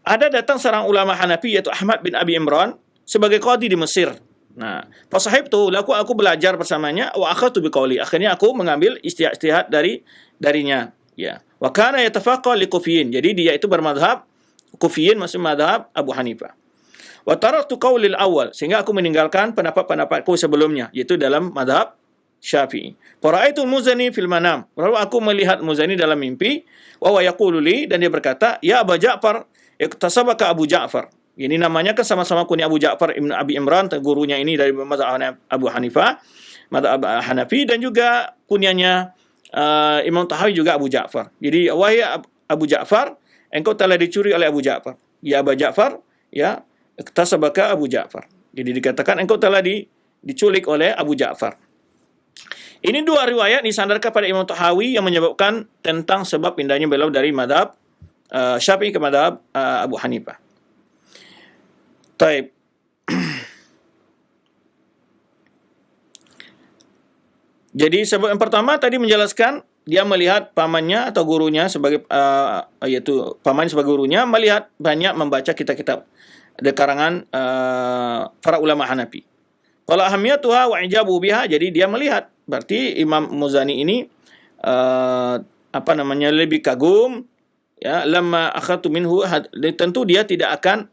ada datang seorang ulama Hanafi yaitu Ahmad bin Abi Imran sebagai qadi di Mesir. Nah, fasahibtu, lalu aku belajar bersamanya wa akhadtu biqauli. Akhirnya aku mengambil ijtihad darinya, ya. Wa kana yatafaqqa liqufiyyin. Jadi dia itu bermadhab Kufiyin, maksud madhab Abu Hanifah. Wa taraktu qaulil awal, sehingga aku meninggalkan pendapat-pendapatku sebelumnya, yaitu dalam madhab Syafi'i. Fara'aitu Muzani fil manam. Lalu aku melihat Muzani dalam mimpi, wa yaqulu li, dan dia berkata, ya Abu Ja'far, iktasabaka Abu Ja'far. Ini namanya kan sama-sama kunyah Abu Ja'far Ibn Abi Imran, gurunya ini dari mazhab Abu Hanifah, mazhab Hanafi, dan juga kunyahnya Imam Tahawi juga Abu Ja'far. Jadi wahai Abu Ja'far, engkau telah dicuri oleh Abu Ja'far. Ya Abu Ja'far, ya, iktasabaka Abu Ja'far. Jadi dikatakan engkau telah diculik oleh Abu Ja'far. Ini dua riwayat disandarkan pada Imam Tahawi yang menyebabkan tentang sebab pindahnya beliau dari madhab Syafi'i ke madhab Abu Hanifah. Taib. Jadi sebab yang pertama tadi menjelaskan dia melihat pamannya atau gurunya sebagai yaitu pamannya sebagai gurunya melihat banyak membaca kitab-kitab dari karangan para ulama Hanafi. Qala ahamiyatuha wa ijabu biha, jadi dia melihat berarti Imam Muzani ini lebih kagum, ya, lamma akhadtu minhu, tentu dia tidak akan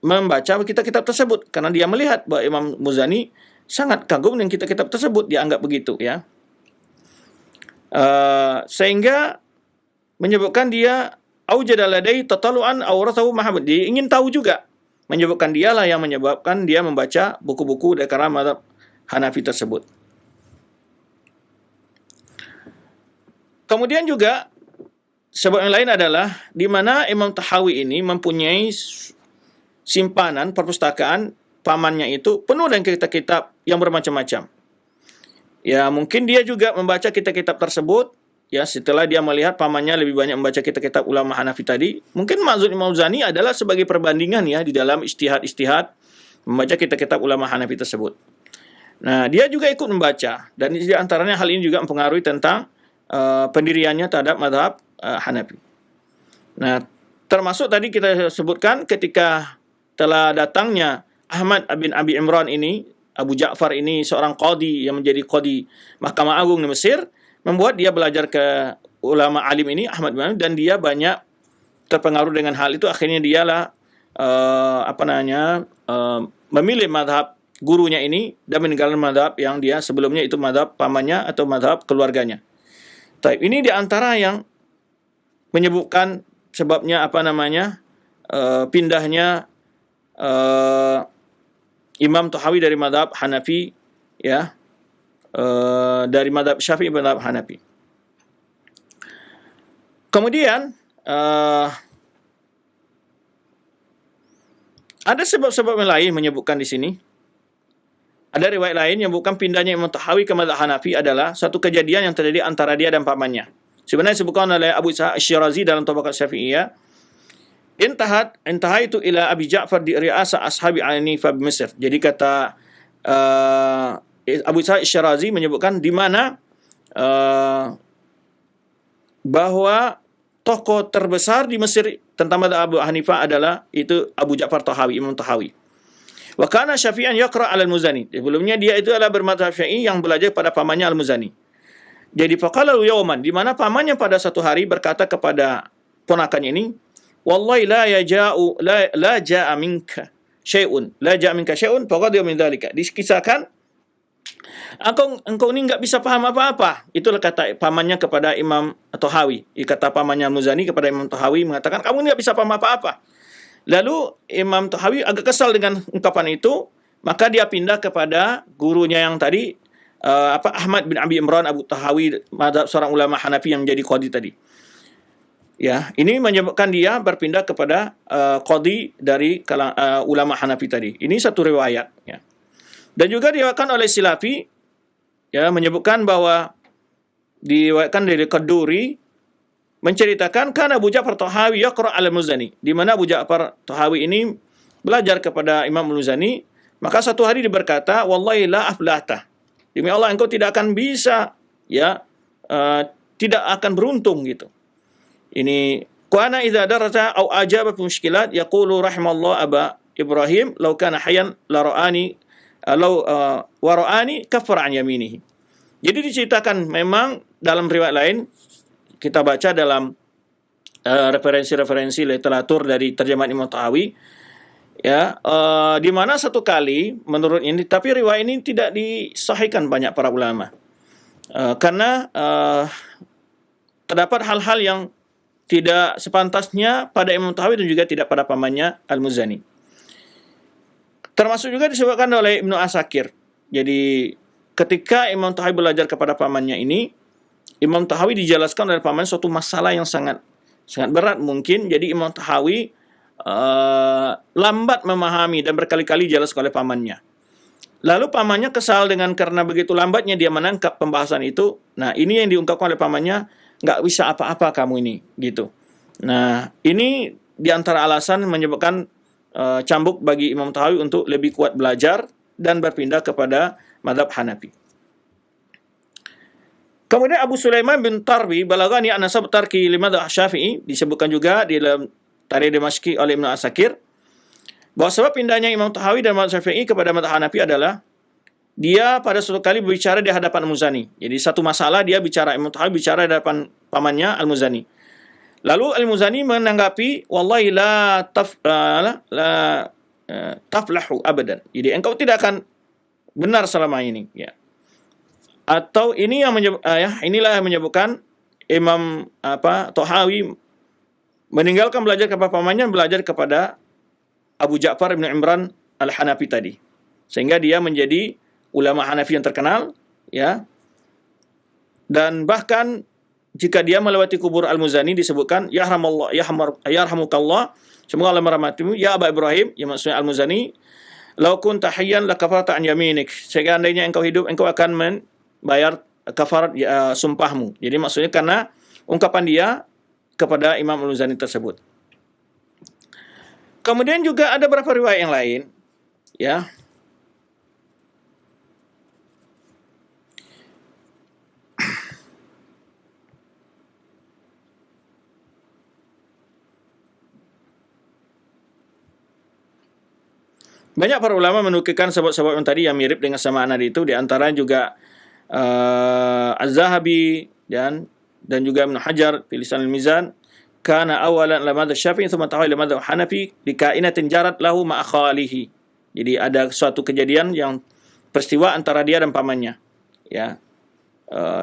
membaca kitab-kitab tersebut karena dia melihat bahwa Imam Muzani sangat kagum dengan kitab-kitab tersebut, dia anggap begitu, ya. Sehingga menyebabkan dia aujada ladai tataluan auratahu mahabbah, dia ingin tahu juga, menyebabkan dialah yang menyebabkan dia membaca buku-buku dari karangan mazhab Hanafi tersebut. Kemudian juga sebab yang lain adalah di mana Imam Tahawi ini mempunyai simpanan perpustakaan pamannya itu penuh dengan kitab-kitab yang bermacam-macam. Ya, mungkin dia juga membaca kitab-kitab tersebut, ya, setelah dia melihat pamannya lebih banyak membaca kitab-kitab ulama Hanafi tadi. Mungkin maksud Imam Muzani adalah sebagai perbandingan, ya, di dalam ijtihad membaca kitab-kitab ulama Hanafi tersebut. Nah, dia juga ikut membaca, dan di antaranya hal ini juga mempengaruhi tentang pendiriannya terhadap mazhab Hanafi. Nah, termasuk tadi kita sebutkan ketika telah datangnya Ahmad bin Abi Imran ini, Abu Ja'far ini seorang qadi yang menjadi qadi Mahkamah Agung di Mesir, membuat dia belajar ke ulama alim ini Ahmad bin Abi, dan dia banyak terpengaruh dengan hal itu. Akhirnya dialah memilih madhab gurunya ini dan meninggalkan madhab yang dia sebelumnya itu madhab pamannya atau madhab keluarganya. Ini di antara yang menyebutkan sebabnya pindahnya Imam Tahawi dari madhab Hanafi, ya, dari madhab Syafi'i ke madhab Hanafi. Kemudian ada sebab-sebab yang lain menyebutkan di sini. Ada riwayat lain yang bukan pindahnya Imam Tahawi ke mazhab Hanafi adalah satu kejadian yang terjadi antara dia dan pamannya. Sebenarnya disebutkan oleh Abu Ishaq Asy-Syirazi dalam Tabaqat Syafi'iyah. Intahaitu ila Abi Ja'far di ri'asa ashabi Hanifah di Mesir. Jadi kata Abu Ishaq Asy-Syirazi menyebutkan di mana bahwa tokoh terbesar di Mesir tentang mazhab Abu Hanifah adalah itu Abu Ja'far Tahawi, Imam Tahawi. Wa kana Syafi'an yaqra' 'ala al-Muzani. Sebelumnya dia itu adalah bermadzhab Syafi'i yang belajar pada pamannya Al-Muzani. Jadi faqala yawman, di mana pamannya pada satu hari berkata kepada ponakannya ini, wallahi la ja'a minka syai'un faqad min dzalika. Dikisahkan Engkau ini nggak bisa paham apa-apa. Itulah kata pamannya kepada Imam Tahawi. Kata pamannya Al-Muzani kepada Imam Tahawi mengatakan, kamu ini nggak bisa paham apa-apa. Lalu Imam Tahawi agak kesal dengan ungkapan itu, maka dia pindah kepada gurunya yang tadi, Ahmad bin Abi Imran Abu Tahawi, seorang ulama Hanafi yang menjadi qadhi tadi. Ya, ini menyebabkan dia berpindah kepada qadhi dari ulama Hanafi tadi. Ini satu riwayat. Ya. Dan juga diriwayatkan oleh Silafi, ya, menyebutkan bahwa diriwayatkan dari Qaduri menceritakan karena Abu Ja'far Tahawi yaqra' al-Muzani, di mana Abu Ja'far Tahawi ini belajar kepada Imam Al-Muzani, maka satu hari dia berkata, wallahi la aflahta, demi Allah engkau tidak akan bisa, ya, tidak akan beruntung gitu. Ini qana idza darata au ajaba fi mushkilat yaqulu rahimallahu aba Ibrahim law kana hayyan la ra'ani wa ra'ani kaffara an yaminihi. Jadi diceritakan memang dalam riwayat lain, kita baca dalam referensi-referensi literatur dari terjemahan Imam Tahawi, ya, di mana satu kali menurut ini, tapi riwayat ini tidak disahihkan banyak para ulama, karena terdapat hal-hal yang tidak sepantasnya pada Imam Tahawi dan juga tidak pada pamannya Al-Muzani. Termasuk juga disebutkan oleh Ibnu Asakir. Jadi ketika Imam Tahawi belajar kepada pamannya ini, Imam Tahawi dijelaskan oleh pamannya suatu masalah yang sangat berat mungkin. Jadi Imam Tahawi lambat memahami dan berkali-kali dijelaskan oleh pamannya. Lalu pamannya kesal karena begitu lambatnya dia menangkap pembahasan itu. Nah, ini yang diungkapkan oleh pamannya, nggak bisa apa-apa kamu ini, gitu. Nah, ini diantara alasan menyebabkan cambuk bagi Imam Tahawi untuk lebih kuat belajar dan berpindah kepada mazhab Hanafi. Kemudian Abu Sulaiman bin Tarwi balagani anna sab tarki li madzhab Syafi'i, disebutkan juga di dalam Tarikh Dimashqi oleh Ibnu Asakir, bahwa sebab pindahnya Imam Tahawi dan mazhab Syafi'i kepada mazhab Hanafi adalah dia pada suatu kali berbicara di hadapan Al-Muzani. Jadi satu masalah dia bicara, Imam Tahawi bicara di hadapan pamannya Al-Muzani. Lalu Al-Muzani menanggapi, wallahi la taflahu abadan. Jadi engkau tidak akan benar selama ini, ya. Atau ini yang inilah yang menyebutkan Imam Tahawi meninggalkan belajar kepada pamannya, belajar kepada Abu Ja'far bin Imran Al-Hanafi tadi. Sehingga dia menjadi ulama Hanafi yang terkenal, ya. Dan bahkan jika dia melewati kubur Al-Muzani disebutkan yarhamukallah, semoga Allah merahmatimu ya Aba Ibrahim, ya maksudnya Al-Muzani, lau kunta hayyan lakafarta an yaminik, seandainya engkau hidup engkau akan membayar kafarat sumpahmu. Jadi maksudnya karena ungkapan dia kepada Imam Al-Muzani tersebut. Kemudian juga ada beberapa riwayat yang lain, ya. Banyak para ulama menukilkan sebab-sebab yang tadi yang mirip dengan sama nadi itu, di antara juga Az-Zahabi dan juga Ibnu Hajar fi Lisan al-Mizan, kana awalan la madzhab Syafi'i thumma tahawala ila madzhab Hanafi bi kainatin jarat lahu ma akhalihi. Jadi ada suatu kejadian yang peristiwa antara dia dan pamannya, ya.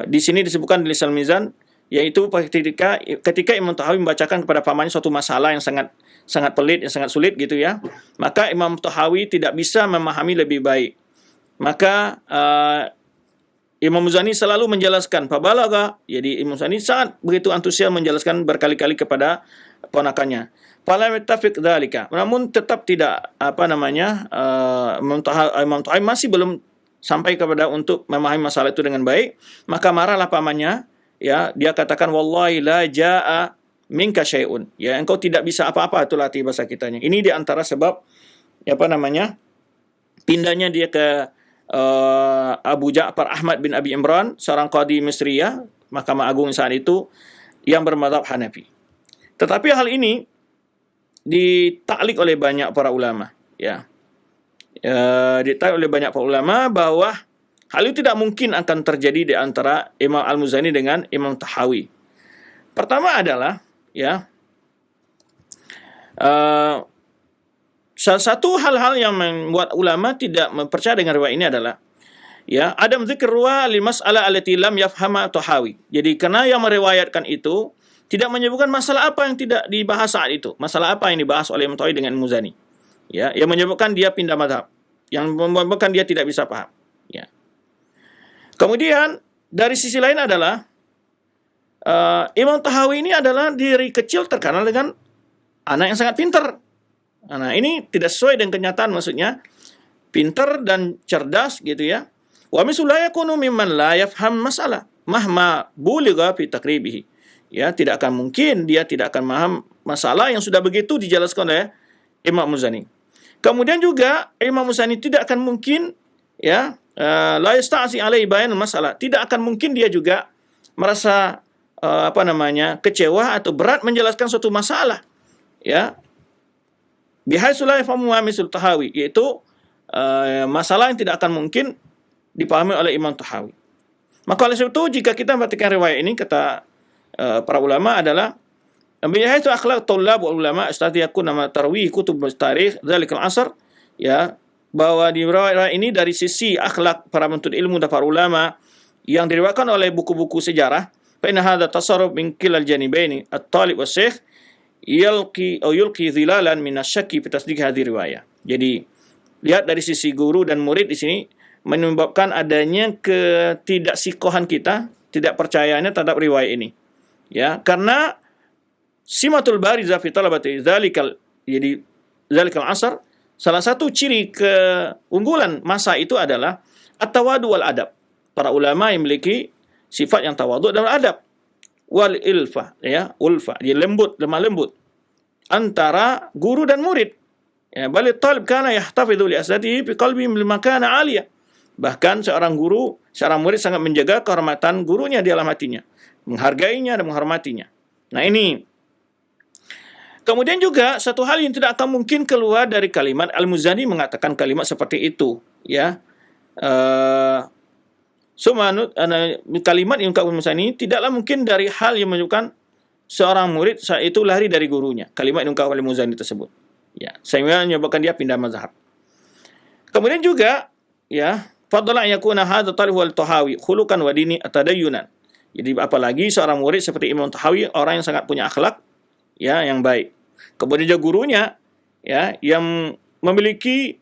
Di sini disebutkan di Lisan al-Mizan, yaitu ketika Imam Tahawi membacakan kepada pamannya suatu masalah yang sangat pelit, yang sangat sulit gitu, ya. Maka Imam Tahawi tidak bisa memahami lebih baik. Maka Imam Muzani selalu menjelaskan fabalaga. Jadi Imam Muzani sangat begitu antusias menjelaskan berkali-kali kepada ponakannya. Fala yattafiq dzalika. Namun tetap tidak Imam Tahawi masih belum sampai kepada untuk memahami masalah itu dengan baik. Maka marahlah pamannya, ya. Dia katakan wallahi la jaa minka syai'un. Ya, engkau tidak bisa apa-apa, itulah arti bahasa kitanya. Ini di antara sebab pindahnya dia ke Abu Ja'far Ahmad bin Abi Imran, seorang qadhi Misriyah, Mahkamah Agung saat itu, yang bermadzhab Hanafi. Tetapi hal ini ditaklik oleh banyak para ulama, ya. Ditaklik oleh banyak para ulama bahwa hal itu tidak mungkin akan terjadi di antara Imam Al-Muzani dengan Imam Tahawi. Pertama adalah, ya, salah satu hal-hal yang membuat ulama tidak mempercaya dengan riwayat ini adalah Ya, adam dzikr ruwa li mas'alah allati lam yafhama Tahawi. Jadi karena yang meriwayatkan itu tidak menyebutkan masalah apa yang tidak dibahas saat itu. Masalah apa yang dibahas oleh Imam Tahawi dengan Muzani. Ya, yang menyebutkan dia pindah mazhab. Yang menyebabkan dia tidak bisa paham. Ya. Kemudian dari sisi lain adalah Imam Tahawi ini adalah diri kecil terkenal dengan anak yang sangat pintar. Nah, ini tidak sesuai dengan kenyataan, maksudnya pintar dan cerdas gitu ya. Wa mislu la yakunu mimman la yafham masalah mahma buligha fi taqribihi. Ya, tidak akan mungkin dia tidak akan paham masalah yang sudah begitu dijelaskan oleh Imam Muzani. Kemudian juga Imam Muzani tidak akan mungkin ya la yasta'si alaihi bayan masalah. Tidak akan mungkin dia juga merasa kecewa atau berat menjelaskan suatu masalah. Ya. Bihaitsu la yafhamu misl Tahawi, yaitu masalah yang tidak akan mungkin dipahami oleh Imam Tahawi. Maka oleh sebab itu jika kita memperhatikan riwayat ini, kata para ulama adalah bihaitsu akhlaq tullab wal ulama istadiyakun nama tarwih kutub tarikh dzalikal asr, ya, bahwa di riwayat ini dari sisi akhlak para penuntut ilmu dan para ulama yang diriwayatkan oleh buku-buku sejarah, fa inna hadza tasarruf min kilal janibaini at-talib was syekh yulqi dhilalan min asy-syakki fi tasdiq hadhihi riwayah. Jadi lihat dari sisi guru dan murid di sini menyebabkan adanya ketidaksikohan kita, tidak percayaannya terhadap riwayat ini. Ya, karena simatul bariza fi talabati dzalikal asr, salah satu ciri keunggulan masa itu adalah at-tawadu wal adab. Para ulama yang memiliki sifat yang tawadhu dan adab. Wal ilfa, ya, ulfa, dia lembut, lemah lembut antara guru dan murid. Ya, bal talib kana yahtafidhu li asatihi bi qalbi bil makana aliyah. Bahkan seorang guru, seorang murid sangat menjaga kehormatan gurunya di dalam hatinya, menghargainya dan menghormatinya. Nah, ini. Kemudian juga satu hal yang tidak akan mungkin keluar dari kalimat Al-Muzani mengatakan kalimat seperti itu, ya. Kalimat yang diungkapkan Al-Muzani tidaklah mungkin dari hal yang menunjukkan seorang murid saat itu lari dari gurunya. Kalimat yang diungkapkan oleh Al-Muzani tersebut, ya, sehingga menyebabkan dia pindah mazhab. Kemudian juga, ya, fadla yakuna hadza talib wal Tahawi khuluqan wa dini atadayyunan. Jadi apalagi seorang murid seperti Imam Tahawi, orang yang sangat punya akhlak, ya, yang baik. Kemudian juga gurunya, ya, yang memiliki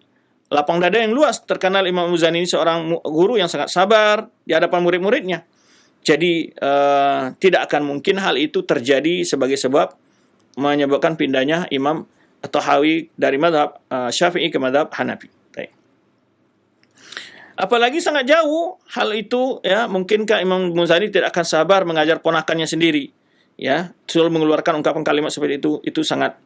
lapang dada yang luas. Terkenal Imam Muzani ini seorang guru yang sangat sabar di hadapan murid-muridnya. Jadi tidak akan mungkin hal itu terjadi sebagai sebab menyebabkan pindahnya Imam Tahawi dari mazhab Syafi'i ke mazhab Hanafi. Apalagi sangat jauh hal itu, ya, mungkinkah Imam Muzani tidak akan sabar mengajar ponakannya sendiri, ya, selalu mengeluarkan ungkapan kalimat seperti itu sangat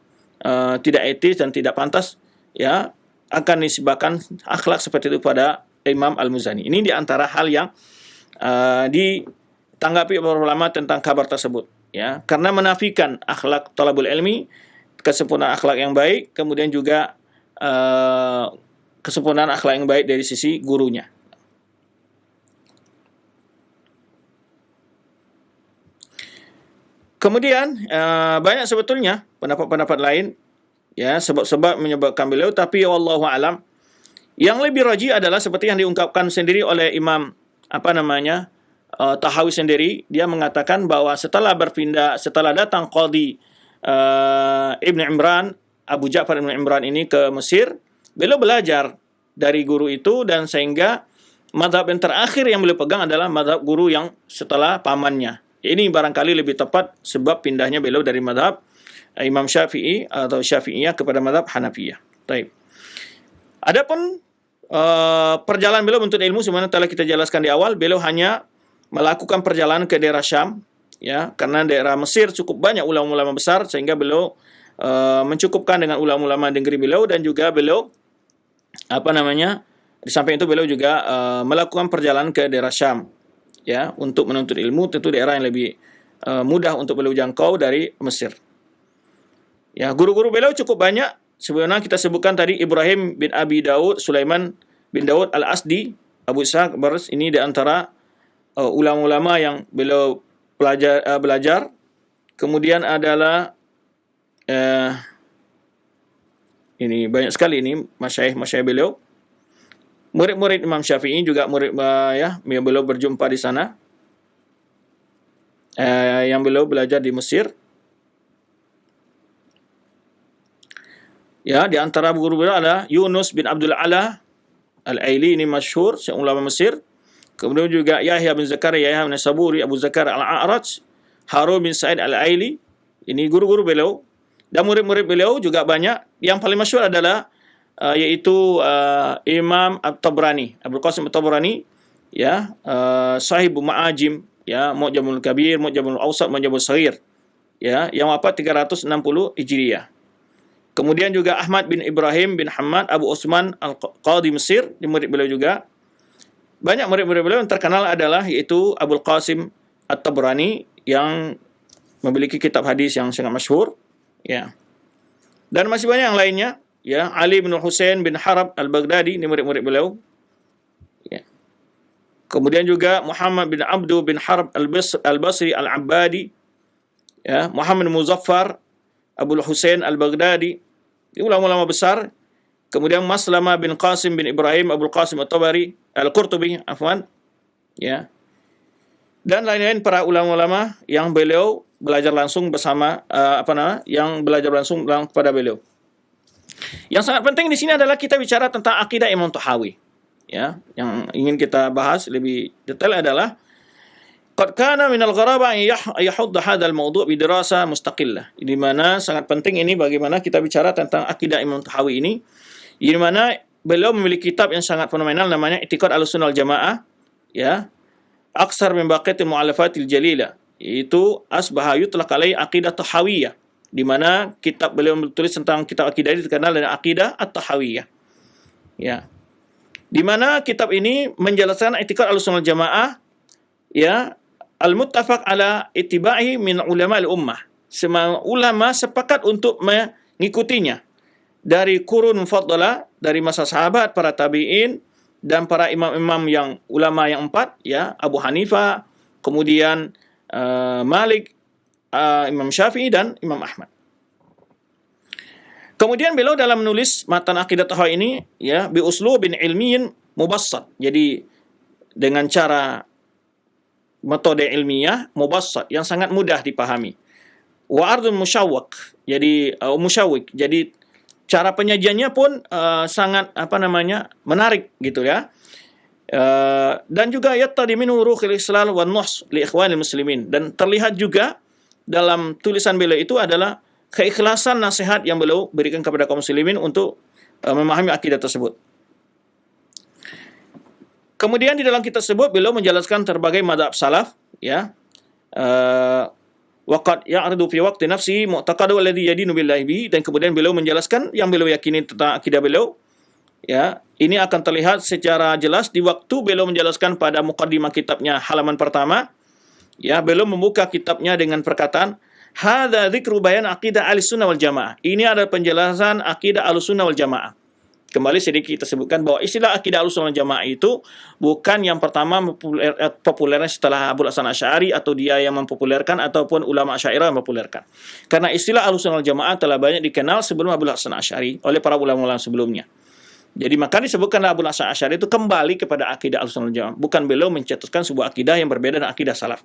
tidak etis dan tidak pantas, ya, akan disebabkan akhlak seperti itu pada Imam Al-Muzani. Ini di antara hal yang ditanggapi para ulama tentang kabar tersebut, ya, karena menafikan akhlak talabul ilmi, kesempurnaan akhlak yang baik, kemudian juga kesempurnaan akhlak yang baik dari sisi gurunya. Kemudian banyak sebetulnya pendapat-pendapat lain, ya, sebab-sebab menyebabkan beliau, tapi wallahu alam yang lebih rajih adalah seperti yang diungkapkan sendiri oleh Imam Tahawi sendiri. Dia mengatakan bahwa setelah datang Qadhi Ibn Imran, Abu Ja'far Ibn Imran ini ke Mesir, beliau belajar dari guru itu, dan sehingga mazhab yang terakhir yang beliau pegang adalah mazhab guru yang setelah pamannya. Ini barangkali lebih tepat sebab pindahnya beliau dari mazhab Imam Syafi'i atau Syafi'iyah kepada mazhab Hanafiyah. Baik. Adapun perjalanan beliau menuntut ilmu sebenarnya telah kita jelaskan di awal. Beliau hanya melakukan perjalanan ke daerah Syam, ya, karena daerah Mesir cukup banyak ulama-ulama besar, sehingga beliau mencukupkan dengan ulama-ulama negeri beliau, dan juga beliau di samping itu beliau juga melakukan perjalanan ke daerah Syam, ya, untuk menuntut ilmu. Tentu daerah yang lebih mudah untuk beliau jangkau dari Mesir. Ya, guru-guru beliau cukup banyak. Sebenarnya kita sebutkan tadi Ibrahim bin Abi Daud, Sulaiman bin Daud Al-Asdi, Abu Ishaq Baras, ini di antara ulama-ulama yang beliau belajar. Kemudian adalah ini banyak sekali ini masyayikh beliau. Murid-murid Imam Syafi'i juga yang beliau berjumpa di sana, yang beliau belajar di Mesir. Ya, di antara guru beliau ada Yunus bin Abdul Ala Al-Aili, ini masyhur, seorang ulama Mesir. Kemudian juga Yahya bin Zakaria, Yahya bin Saburi, Abu Zakaria Al-A'raj, Harun bin Sa'id Al-Aili, ini guru-guru beliau. Dan murid-murid beliau juga banyak. Yang paling masyhur adalah yaitu Imam At-Tabrani, Abdul Qasim At-Tabrani, ya, Sahibu Ma'ajim, ya, Mu'jamul Kabir, Mu'jamul Awsat, Mu'jamul Saghir, ya, yang wafat 360 Hijriah. Kemudian juga Ahmad bin Ibrahim bin Hamad Abu Utsman Al-Qadhi Mesir, di murid beliau juga. Banyak murid-murid beliau yang terkenal adalah yaitu Abdul Qasim At-Tabrani yang memiliki kitab hadis yang sangat masyhur, ya. Dan masih banyak yang lainnya, ya, Ali bin Husain bin Harab Al-Baghdadi, ini murid-murid beliau. Ya. Kemudian juga Muhammad bin Abdu bin Harb Al-Basri Al-Abbadi, ya, Muhammad Muzaffar Abul Husain Al-Baghdadi, ini ulama-ulama besar. Kemudian Maslama bin Qasim bin Ibrahim Abul Qasim At-Tabari Al-Qurtubi, afwan, ya. Dan lain-lain para ulama-ulama yang beliau belajar langsung bersama yang belajar langsung kepada beliau. Yang sangat penting di sini adalah kita bicara tentang akidah Imam Tahawi. Ya, yang ingin kita bahas lebih detail adalah qad kana minal gharaba yahudda hadzal mawdu' bi dirasah mustaqillah. Di mana sangat penting ini bagaimana kita bicara tentang akidah Imam Tahawi ini, di mana beliau memiliki kitab yang sangat fenomenal namanya I'tiqad Ahlussunnah wal Jamaah, ya. Aksar min baqiyatil mu'allafatil jalilah, yaitu asbaha yutlaq alai aqidah tahawiyah, di mana kitab beliau menulis tentang kitab akidah ini dikenal dengan aqidah at-tahawiyah. Ya. Di mana kitab ini menjelaskan i'tiqad Ahlussunnah wal Jamaah, ya, al-muttafaq ala ittiba'i min ulama al-ummah. Semua ulama sepakat untuk mengikutinya. Dari kurun mufaddalah, dari masa sahabat, para tabi'in, dan para imam-imam yang ulama yang 4, ya, Abu Hanifah, kemudian Malik, Imam Syafi'i, dan Imam Ahmad. Kemudian beliau dalam menulis matan akidah Tahawi ini, ya, bi uslubin ilmiyin mubassat. Jadi dengan cara metode ilmiah mubassat yang sangat mudah dipahami. Wa ardun musyawwaq. Jadi musyawwiq. Jadi cara penyajiannya pun sangat menarik gitu, ya. Dan juga yattadi minhu ruhul islal wan nuhs li ikhwanil muslimin, dan terlihat juga dalam tulisan beliau itu adalah keikhlasan nasihat yang beliau berikan kepada kaum muslimin untuk memahami akidah tersebut. Kemudian di dalam kitab tersebut beliau menjelaskan berbagai mazhab salaf, ya. Waqad ya'ridu fi waqti nafsi mu'taqadu alladhi yadinu billahi bi, dan kemudian beliau menjelaskan yang beliau yakini tentang akidah beliau, ya. Ini akan terlihat secara jelas di waktu beliau menjelaskan pada muqaddimah kitabnya halaman pertama, ya. Beliau membuka kitabnya dengan perkataan hadza dzikru bayan aqidah Ahlussunnah wal Jamaah. Ini adalah penjelasan akidah Ahlussunnah wal Jamaah. Kembali sedikit kita sebutkan bahwa istilah akidah Ahlussunnah wal Jamaah itu bukan yang pertama populernya setelah Abul Hasan Asy'ari atau dia yang mempopulerkan ataupun ulama Asy'ariyah yang mempopulerkan. Karena istilah Ahlussunnah wal Jamaah telah banyak dikenal sebelum Abul Hasan Asy'ari oleh para ulama-ulama sebelumnya. Jadi maka disebutkan Abul Hasan Asy'ari itu kembali kepada akidah Ahlussunnah wal Jamaah, bukan beliau mencetuskan sebuah akidah yang berbeda dengan akidah salaf.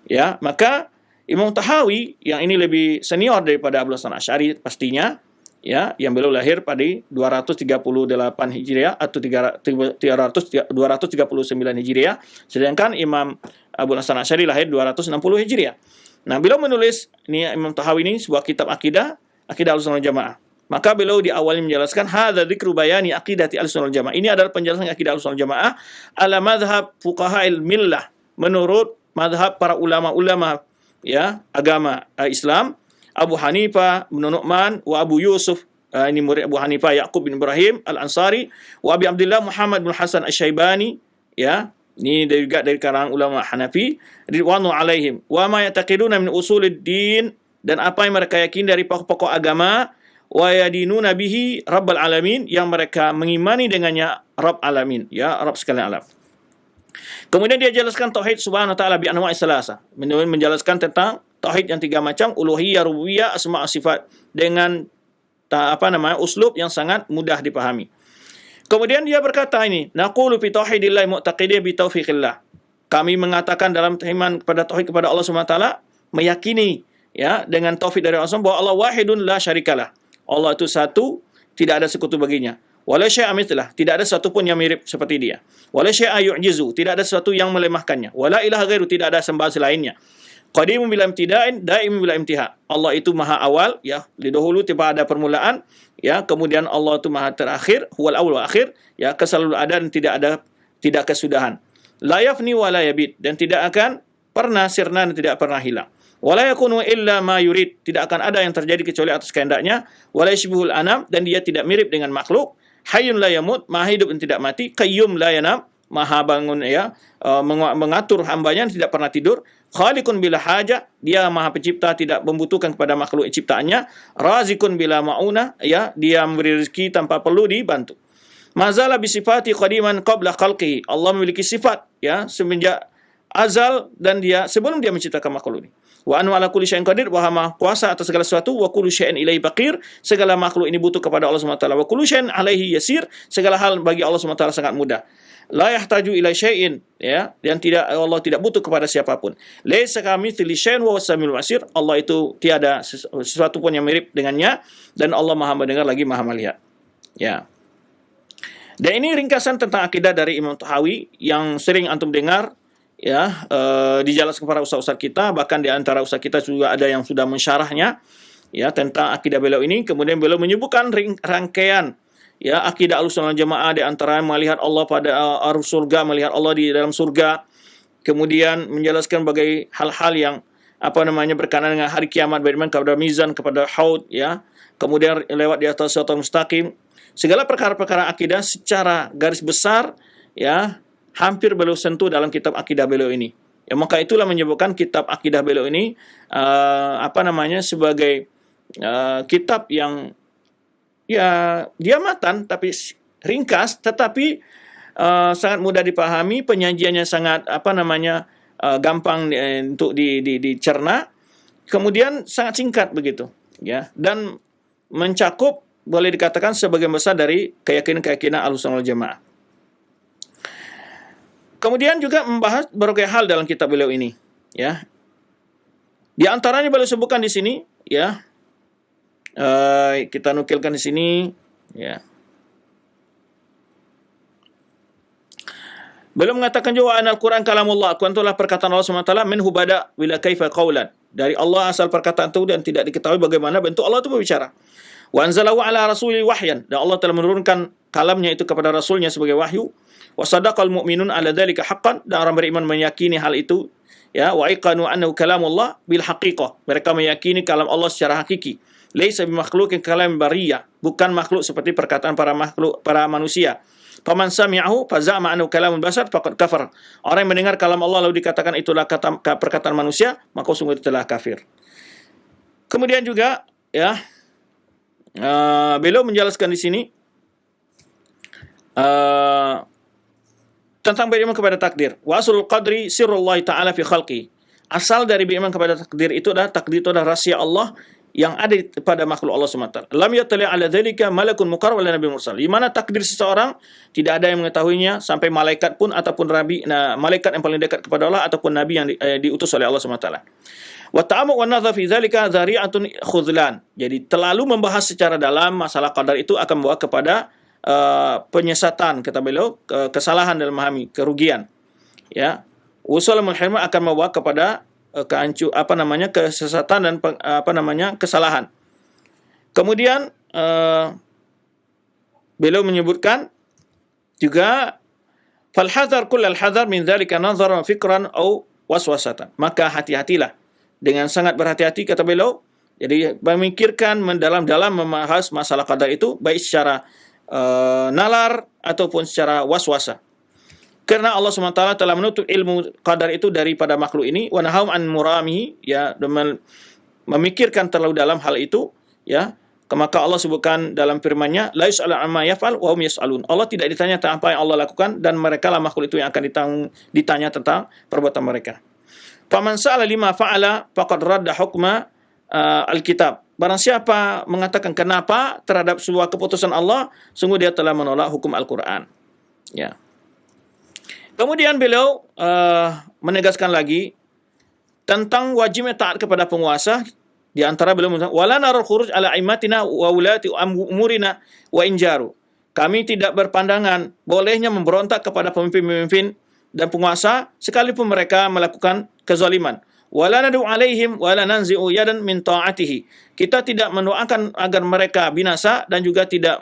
Ya, maka Imam Tahawi yang ini lebih senior daripada Abul Hasan Asy'ari pastinya, ya, yang beliau lahir pada 238 Hijriah atau 239 Hijriah, sedangkan Imam Abul Hasan Asy'ari lahir 260 Hijriah. Nah, beliau menulis ini Imam Tahawi ini sebuah kitab akidah Ahlussunnah wal Jamaah. Maka beliau di awal menjelaskan hadza dzikru bayani aqidati Ahlussunnah wal Jamaah. Ini adalah penjelasan akidah Ahlussunnah wal Jamaah ala madhhab fuqaha'il millah, menurut madhab para ulama-ulama, ya, agama Islam, Abu Hanifah bin Nu'man wa Abu Yusuf, ini murid Abu Hanifah Ya'qub bin Ibrahim Al-Ansari, wa Abi Abdullah Muhammad bin Hasan Asy-Syaibani, ya, ini juga dari kalangan ulama Hanafi, ridwanu alaihim, wa ma yataqiduna min usuluddin, dan apa yang mereka yakini dari pokok-pokok agama, wa yadinuna bihi rabbal alamin, yang mereka mengimani dengannya Rabb alamin, ya, Rabb sekalian alam. Kemudian dia jelaskan tauhid subhanahu wa ta'ala bi anwa'i salasa, menjelaskan tentang tauhid yang 3 macam, uluhiyah, rububiyah, asma' sifat, dengan uslub yang sangat mudah dipahami. Kemudian dia berkata ini, naqulu fi tauhidillah mu'taqidih bi taufiqillah. Kami mengatakan dalam iman kepada tauhid kepada Allah Subhanahu wa taala, meyakini ya dengan taufik dari Allah bahwa Allah wahidun la syarikalah. Allah itu satu, tidak ada sekutu baginya. Wala syai'a mithlah, tidak ada sesuatu pun yang mirip seperti dia. Wala syai'a yu'jizu, tidak ada sesuatu yang melemahkannya. Wala ilaha ghairu, tidak ada sembah selainnya. Qadimun bila imtida'in, daimun bila imtiha. Allah itu maha awal, ya, dahulu tiba ada permulaan, ya, kemudian Allah itu maha terakhir, huwal awal wa akhir, ya, selalu ada dan tidak kesudahan. La yafni wa la yabid, dan tidak akan pernah sirna dan tidak pernah hilang. Wala yakunu illa ma yurid, tidak akan ada yang terjadi kecuali atas kehendaknya. Wala yashbihul anam, dan dia tidak mirip dengan makhluk. Hayyun la yamut, maha hidup dan tidak mati. Qayyum la yanam, maha bangun, ya, mengatur hambanya tidak pernah tidur. Khaliqun bila haja, dia maha pencipta tidak membutuhkan kepada makhluk ciptaannya. Razikun bila mauna, ya, dia memberi rezeki tanpa perlu dibantu. Mazala bisifati qadiman qabla khalqihi, Allah memiliki sifat, ya, semenjak azal dan dia sebelum dia menciptakan makhluk ini. Wa anhu ala kulli syai'in qadir, wa maha kuasa atas segala sesuatu. Wa kullu syai'in ilaihi faqir, segala makhluk ini butuh kepada Allah Subhanahu wa taala. Wa kullu syai'in alaihi yasir, segala hal bagi Allah Subhanahu wa taala sangat mudah. La yahtaju ila syai'in, ya, dan Allah tidak butuh kepada siapapun. Laisa kamitslihi syai'un wa huwas samiul basir, Allah itu tiada sesuatu pun yang mirip dengannya dan Allah Maha mendengar lagi Maha melihat. Ya. Dan ini ringkasan tentang akidah dari Imam Tahawi yang sering antum dengar, ya, dijelaskan para ustaz-ustaz kita, bahkan di antara ustaz kita juga ada yang sudah mensyarahnya, ya, tentang akidah beliau ini. Kemudian beliau menyebutkan rangkaian, ya, akidah Ahlussunnah wal Jamaah, di antara melihat Allah pada arus surga, melihat Allah di dalam surga. Kemudian menjelaskan bagai hal-hal yang berkenaan dengan hari kiamat, bagaimana kepada mizan, kepada haud, ya. Kemudian lewat di atas siratal mustaqim. Segala perkara-perkara akidah secara garis besar, ya, hampir beliau sentuh dalam kitab akidah beliau ini. Ya, maka itulah menyebutkan kitab akidah beliau ini sebagai kitab yang, ya, dia matan tapi ringkas, tetapi sangat mudah dipahami, penyajiannya sangat gampang untuk dicerna, kemudian sangat singkat begitu, ya, dan mencakup, boleh dikatakan sebagian besar dari keyakinan Ahlussunnah wal Jamaah. Kemudian juga membahas berbagai hal dalam kitab beliau ini, ya. Di antaranya beliau sebutkan di sini, ya. Kita nukilkan di sini, ya. Beliau mengatakan juga Al-Quran kalamullah, Al-Quran itulah perkataan Allah SWT, minhu bada wila kaifa qawlan. Dari Allah asal perkataan itu dan tidak diketahui bagaimana bentuk Allah itu berbicara. Wa anzalahu ala rasuli wahyan, dan Allah telah menurunkan kalamnya itu kepada rasulnya sebagai wahyu. Wa sadaqal mu'minun ala dzalika haqqan, dan orang beriman meyakini hal itu, ya. Wa iqanu annahu kalamullah bil haqiqah, mereka meyakini kalam Allah secara hakiki. Laisa bimakhluqin kalam bariyah, bukan makhluk seperti perkataan para manusia. Faman sami'ahu faza'ama annahu kalamul basar faqad kafar. Orang yang mendengar kalam Allah lalu dikatakan itulah perkataan manusia, maka sungguh telah kafir. Kemudian juga, ya, beliau menjelaskan di sini tentang beriman kepada takdir. Wa aslul qadri sirrullah ta'ala fi khalqi. Asal dari beriman kepada takdir itu adalah rahasia Allah yang ada pada makhluk Allah SWT. Lam yattali' ala dzalika malakun muqarrab wala nabi mursal. Di mana takdir seseorang tidak ada yang mengetahuinya sampai malaikat pun ataupun nabi, malaikat yang paling dekat kepada Allah ataupun nabi yang diutus oleh Allah SWT. Wa ta'ammu wa nadhar fi dzalika dzari'atun khudlan. Jadi terlalu membahas secara dalam masalah qadar itu akan membawa kepada penyesatan, kata beliau, kesalahan dalam memahami, kerugian, ya. Usul mulhimah akan membawa kepada kesesatan dan kesalahan. Kemudian beliau menyebutkan juga fal hadar kullal hadar min dzalika nazaran fikran au waswasatan. Maka hati-hatilah, dengan sangat berhati-hati, kata beliau, jadi memikirkan mendalam-dalam membahas masalah qadar itu, baik secara nalar ataupun secara waswasa. Karena Allah SWT telah menutup ilmu qadar itu daripada makhluk ini, wa nahum an muramihi, ya, memikirkan terlalu dalam hal itu, ya. Maka Allah sebutkan dalam firman-Nya, la yus'alu amma yaf'al wa hum yus'alun. Allah tidak ditanya tentang apa yang Allah lakukan dan mereka lah makhluk itu yang akan ditanya tentang perbuatan mereka. Faman sa'ala lima fa'ala faqad radda hukma Alkitab. Barang siapa mengatakan kenapa terhadap sebuah keputusan Allah, sungguh dia telah menolak hukum Al-Quran. Ya. Kemudian beliau menegaskan lagi tentang wajibnya taat kepada penguasa. Di antara beliau mengatakan, wala naral khuruj ala aimatina wa ulati umurina wa injaru. Kami tidak berpandangan bolehnya memberontak kepada pemimpin-pemimpin dan penguasa sekalipun mereka melakukan kezaliman. Wala nadu alaihim wala nanzi'u yadan min ta'atihi. Kita tidak mendoakan agar mereka binasa dan juga tidak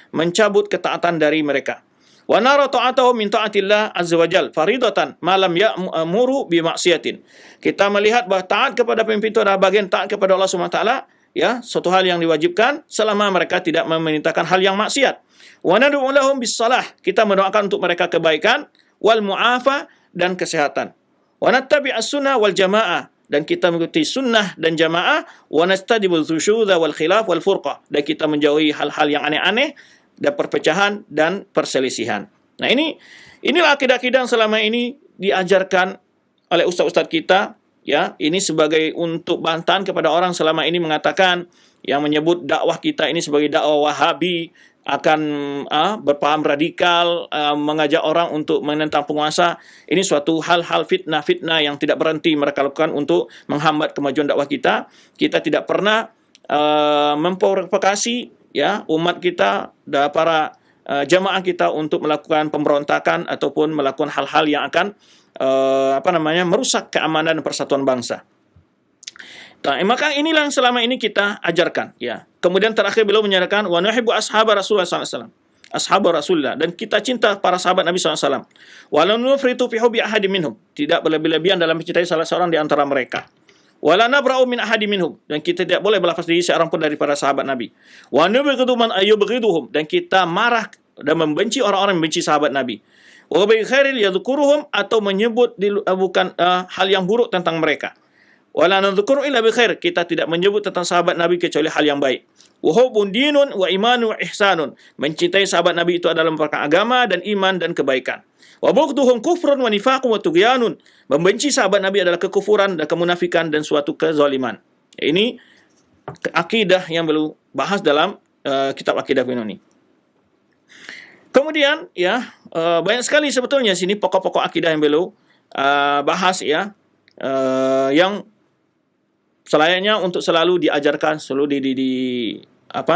mencabut ketaatan dari mereka. Wa nara ta'atahu min ta'atillah azza wajal faridatan ma lam ya'muru bi maksiatin. Kita melihat bahawa taat kepada pemimpin itu adalah bagian taat kepada Allah Subhanahu wa taala, ya, suatu hal yang diwajibkan selama mereka tidak memerintahkan hal yang maksiat. Wa nad'u lahum bis salah. Kita mendoakan untuk mereka kebaikan wal mu'afa dan kesehatan. Wa nattabi as-sunnah wal jamaah, dan kita mengikuti sunnah dan jamaah. Wa nastadibul syuudha wal khilaf wal furqah, dan kita menjauhi hal-hal yang aneh-aneh dan perpecahan dan perselisihan. Nah, inilah akidah-akidah yang selama ini diajarkan oleh ustaz-ustaz kita, ya. Ini sebagai untuk bantahan kepada orang selama ini mengatakan yang menyebut dakwah kita ini sebagai dakwah Wahabi, akan berpaham radikal, mengajak orang untuk menentang penguasa. Ini suatu hal-hal fitnah-fitnah yang tidak berhenti mereka lakukan untuk menghambat kemajuan dakwah kita. Kita tidak pernah memprovokasi, ya, umat kita dan para jamaah kita untuk melakukan pemberontakan ataupun melakukan hal-hal yang akan merusak keamanan dan persatuan bangsa. Nah, maka inilah yang selama ini kita ajarkan, ya. Kemudian terakhir beliau menyatakan wa nuhibbu ashab Rasulullah sallallahu alaihi wasallam. Ashab Rasulullah, dan kita cinta para sahabat Nabi sallallahu alaihi wasallam. Wa la nufritu fi hubbi ahadin minhum. Tidak berlebih-lebihan dalam mencintai salah seorang di antara mereka. Wa la nabra'u min ahadin minhum, dan kita tidak boleh berlafaz diri seorang pun dari para sahabat Nabi. Wa nubghidu man ayyubghiduhum, dan kita marah dan membenci orang-orang yang membenci sahabat Nabi. Wa bi khairil yadhkuruhum, atau menyebut bukan hal yang buruk tentang mereka. Wala nadhkuru illa bi khair, kita tidak menyebut tentang sahabat Nabi kecuali hal yang baik. Wa hubbun dinun wa imanun wa ihsanun, mencintai sahabat Nabi itu adalah merupakan agama dan iman dan kebaikan. Wa bughduhum kufrun wa nifaqun wa tughyanun, membenci sahabat Nabi adalah kekufuran dan kemunafikan dan suatu kezaliman. Ini akidah yang beliau bahas dalam kitab akidah ini. Kemudian, ya, banyak sekali sebetulnya sini pokok-pokok akidah yang beliau bahas, ya, yang selayaknya untuk selalu diajarkan, selalu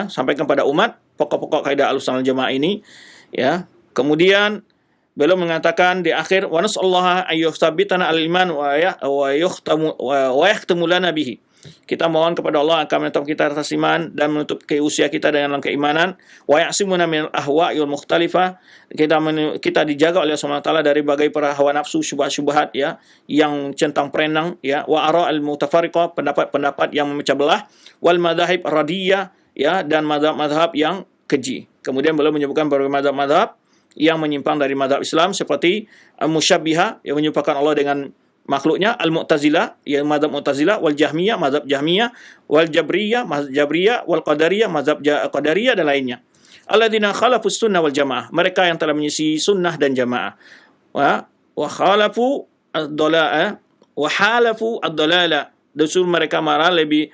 sampaikan pada umat pokok-pokok kaidah Ahlussunnah wal Jamaah ini, ya. Kemudian beliau mengatakan di akhir wa nasallaha ayyuthabbitana al-iman wa yahtamu lana bihi. Kita mohon kepada Allah akan menetap kita atas iman dan menutup usia kita dengan keimanan. Wa ya'simuna minal ahwa'i wal mukhtalifah. Kita dijaga oleh Allah Subhanahu wa taala dari berbagai para hawa nafsu, syubhat-syubhat, ya, yang centang perenang, ya, wa ara'il mutafariqah, pendapat-pendapat yang memecah belah, wal madzahib radiyah, ya, dan mazhab-mazhab yang keji. Kemudian beliau menyebutkan beberapa mazhab-mazhab yang menyimpang dari mazhab Islam seperti musyabbihah, yang menyerupakan Allah dengan makhluknya, al-Mu'tazilah, ya, mazhab Mu'tazilah, wal Jahmiyah, mazhab Jahmiyah, wal Jabriyah, mazhab Jabriyah, wal Qadariyah, mazhab Qadariyah, dan lainnya. Alladzina khalafus sunnah wal jamaah, mereka yang telah menyisi sunnah dan jamaah. Wa khalafu ad-dalalah, wa halafu ad-dalalah, dusur mereka marah lebih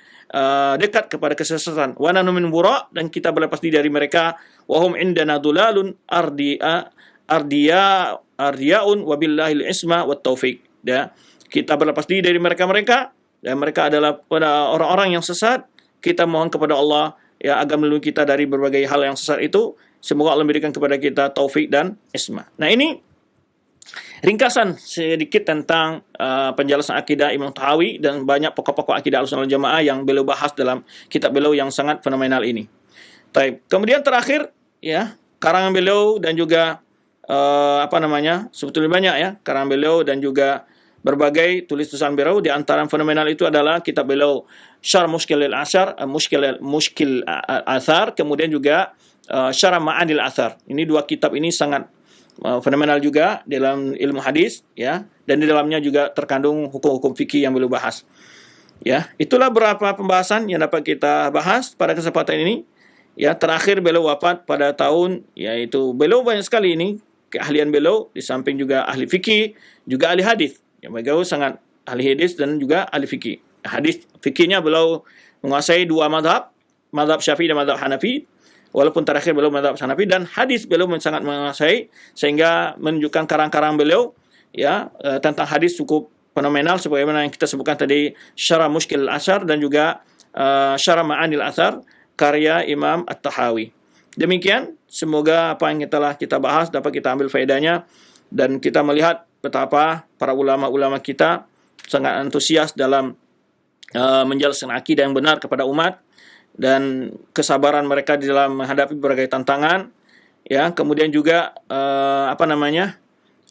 dekat kepada kesesatan. Wa nanu min bura, dan kita berlepas diri dari mereka. Wa hum indana dulalun ardiyaun wa billahil isma wat taufiq. Ya, kita berlepas diri dari mereka-mereka, dan mereka adalah orang-orang yang sesat. Kita mohon kepada Allah, ya, agar melindungi kita dari berbagai hal yang sesat itu. Semoga Allah memberikan kepada kita taufik dan ismah. Nah, ini ringkasan sedikit tentang penjelasan akidah Imam Tahawi dan banyak pokok-pokok akidah Ahlussunnah wal Jamaah yang beliau bahas dalam kitab beliau yang sangat fenomenal ini. Kemudian terakhir, ya, karangan beliau dan juga sebetulnya banyak, ya, karangan beliau dan juga berbagai tulis-tulisan beliau. Di antara yang fenomenal itu adalah kitab beliau Syarh Mushkil al-Athar, kemudian juga Syarh Ma'anil Athar. Ini dua kitab ini sangat fenomenal juga dalam ilmu hadis, ya, dan di dalamnya juga terkandung hukum-hukum fikih yang beliau bahas. Ya, itulah beberapa pembahasan yang dapat kita bahas pada kesempatan ini. Ya, terakhir beliau wafat pada tahun, yaitu beliau banyak sekali ini keahlian beliau, di samping juga ahli fikih, juga ahli hadis. Ya, beliau sangat ahli hadis dan juga ahli fikih. Hadis fikihnya beliau menguasai dua madhab, madhab Syafi'i dan madhab Hanafi. Walaupun terakhir beliau madhab Hanafi, dan hadis beliau sangat menguasai sehingga menunjukkan karang-karang beliau ya tentang hadis cukup fenomenal sebagaimana yang kita sebutkan tadi, Syarah Mushkil al-Athar dan juga Syarah Ma'anil Athar karya Imam At-Tahawi. Demikian, semoga apa yang telah kita bahas dapat kita ambil faedahnya dan kita melihat betapa para ulama-ulama kita sangat antusias dalam menjelaskan akidah yang benar kepada umat, dan kesabaran mereka di dalam menghadapi berbagai tantangan, ya. Kemudian juga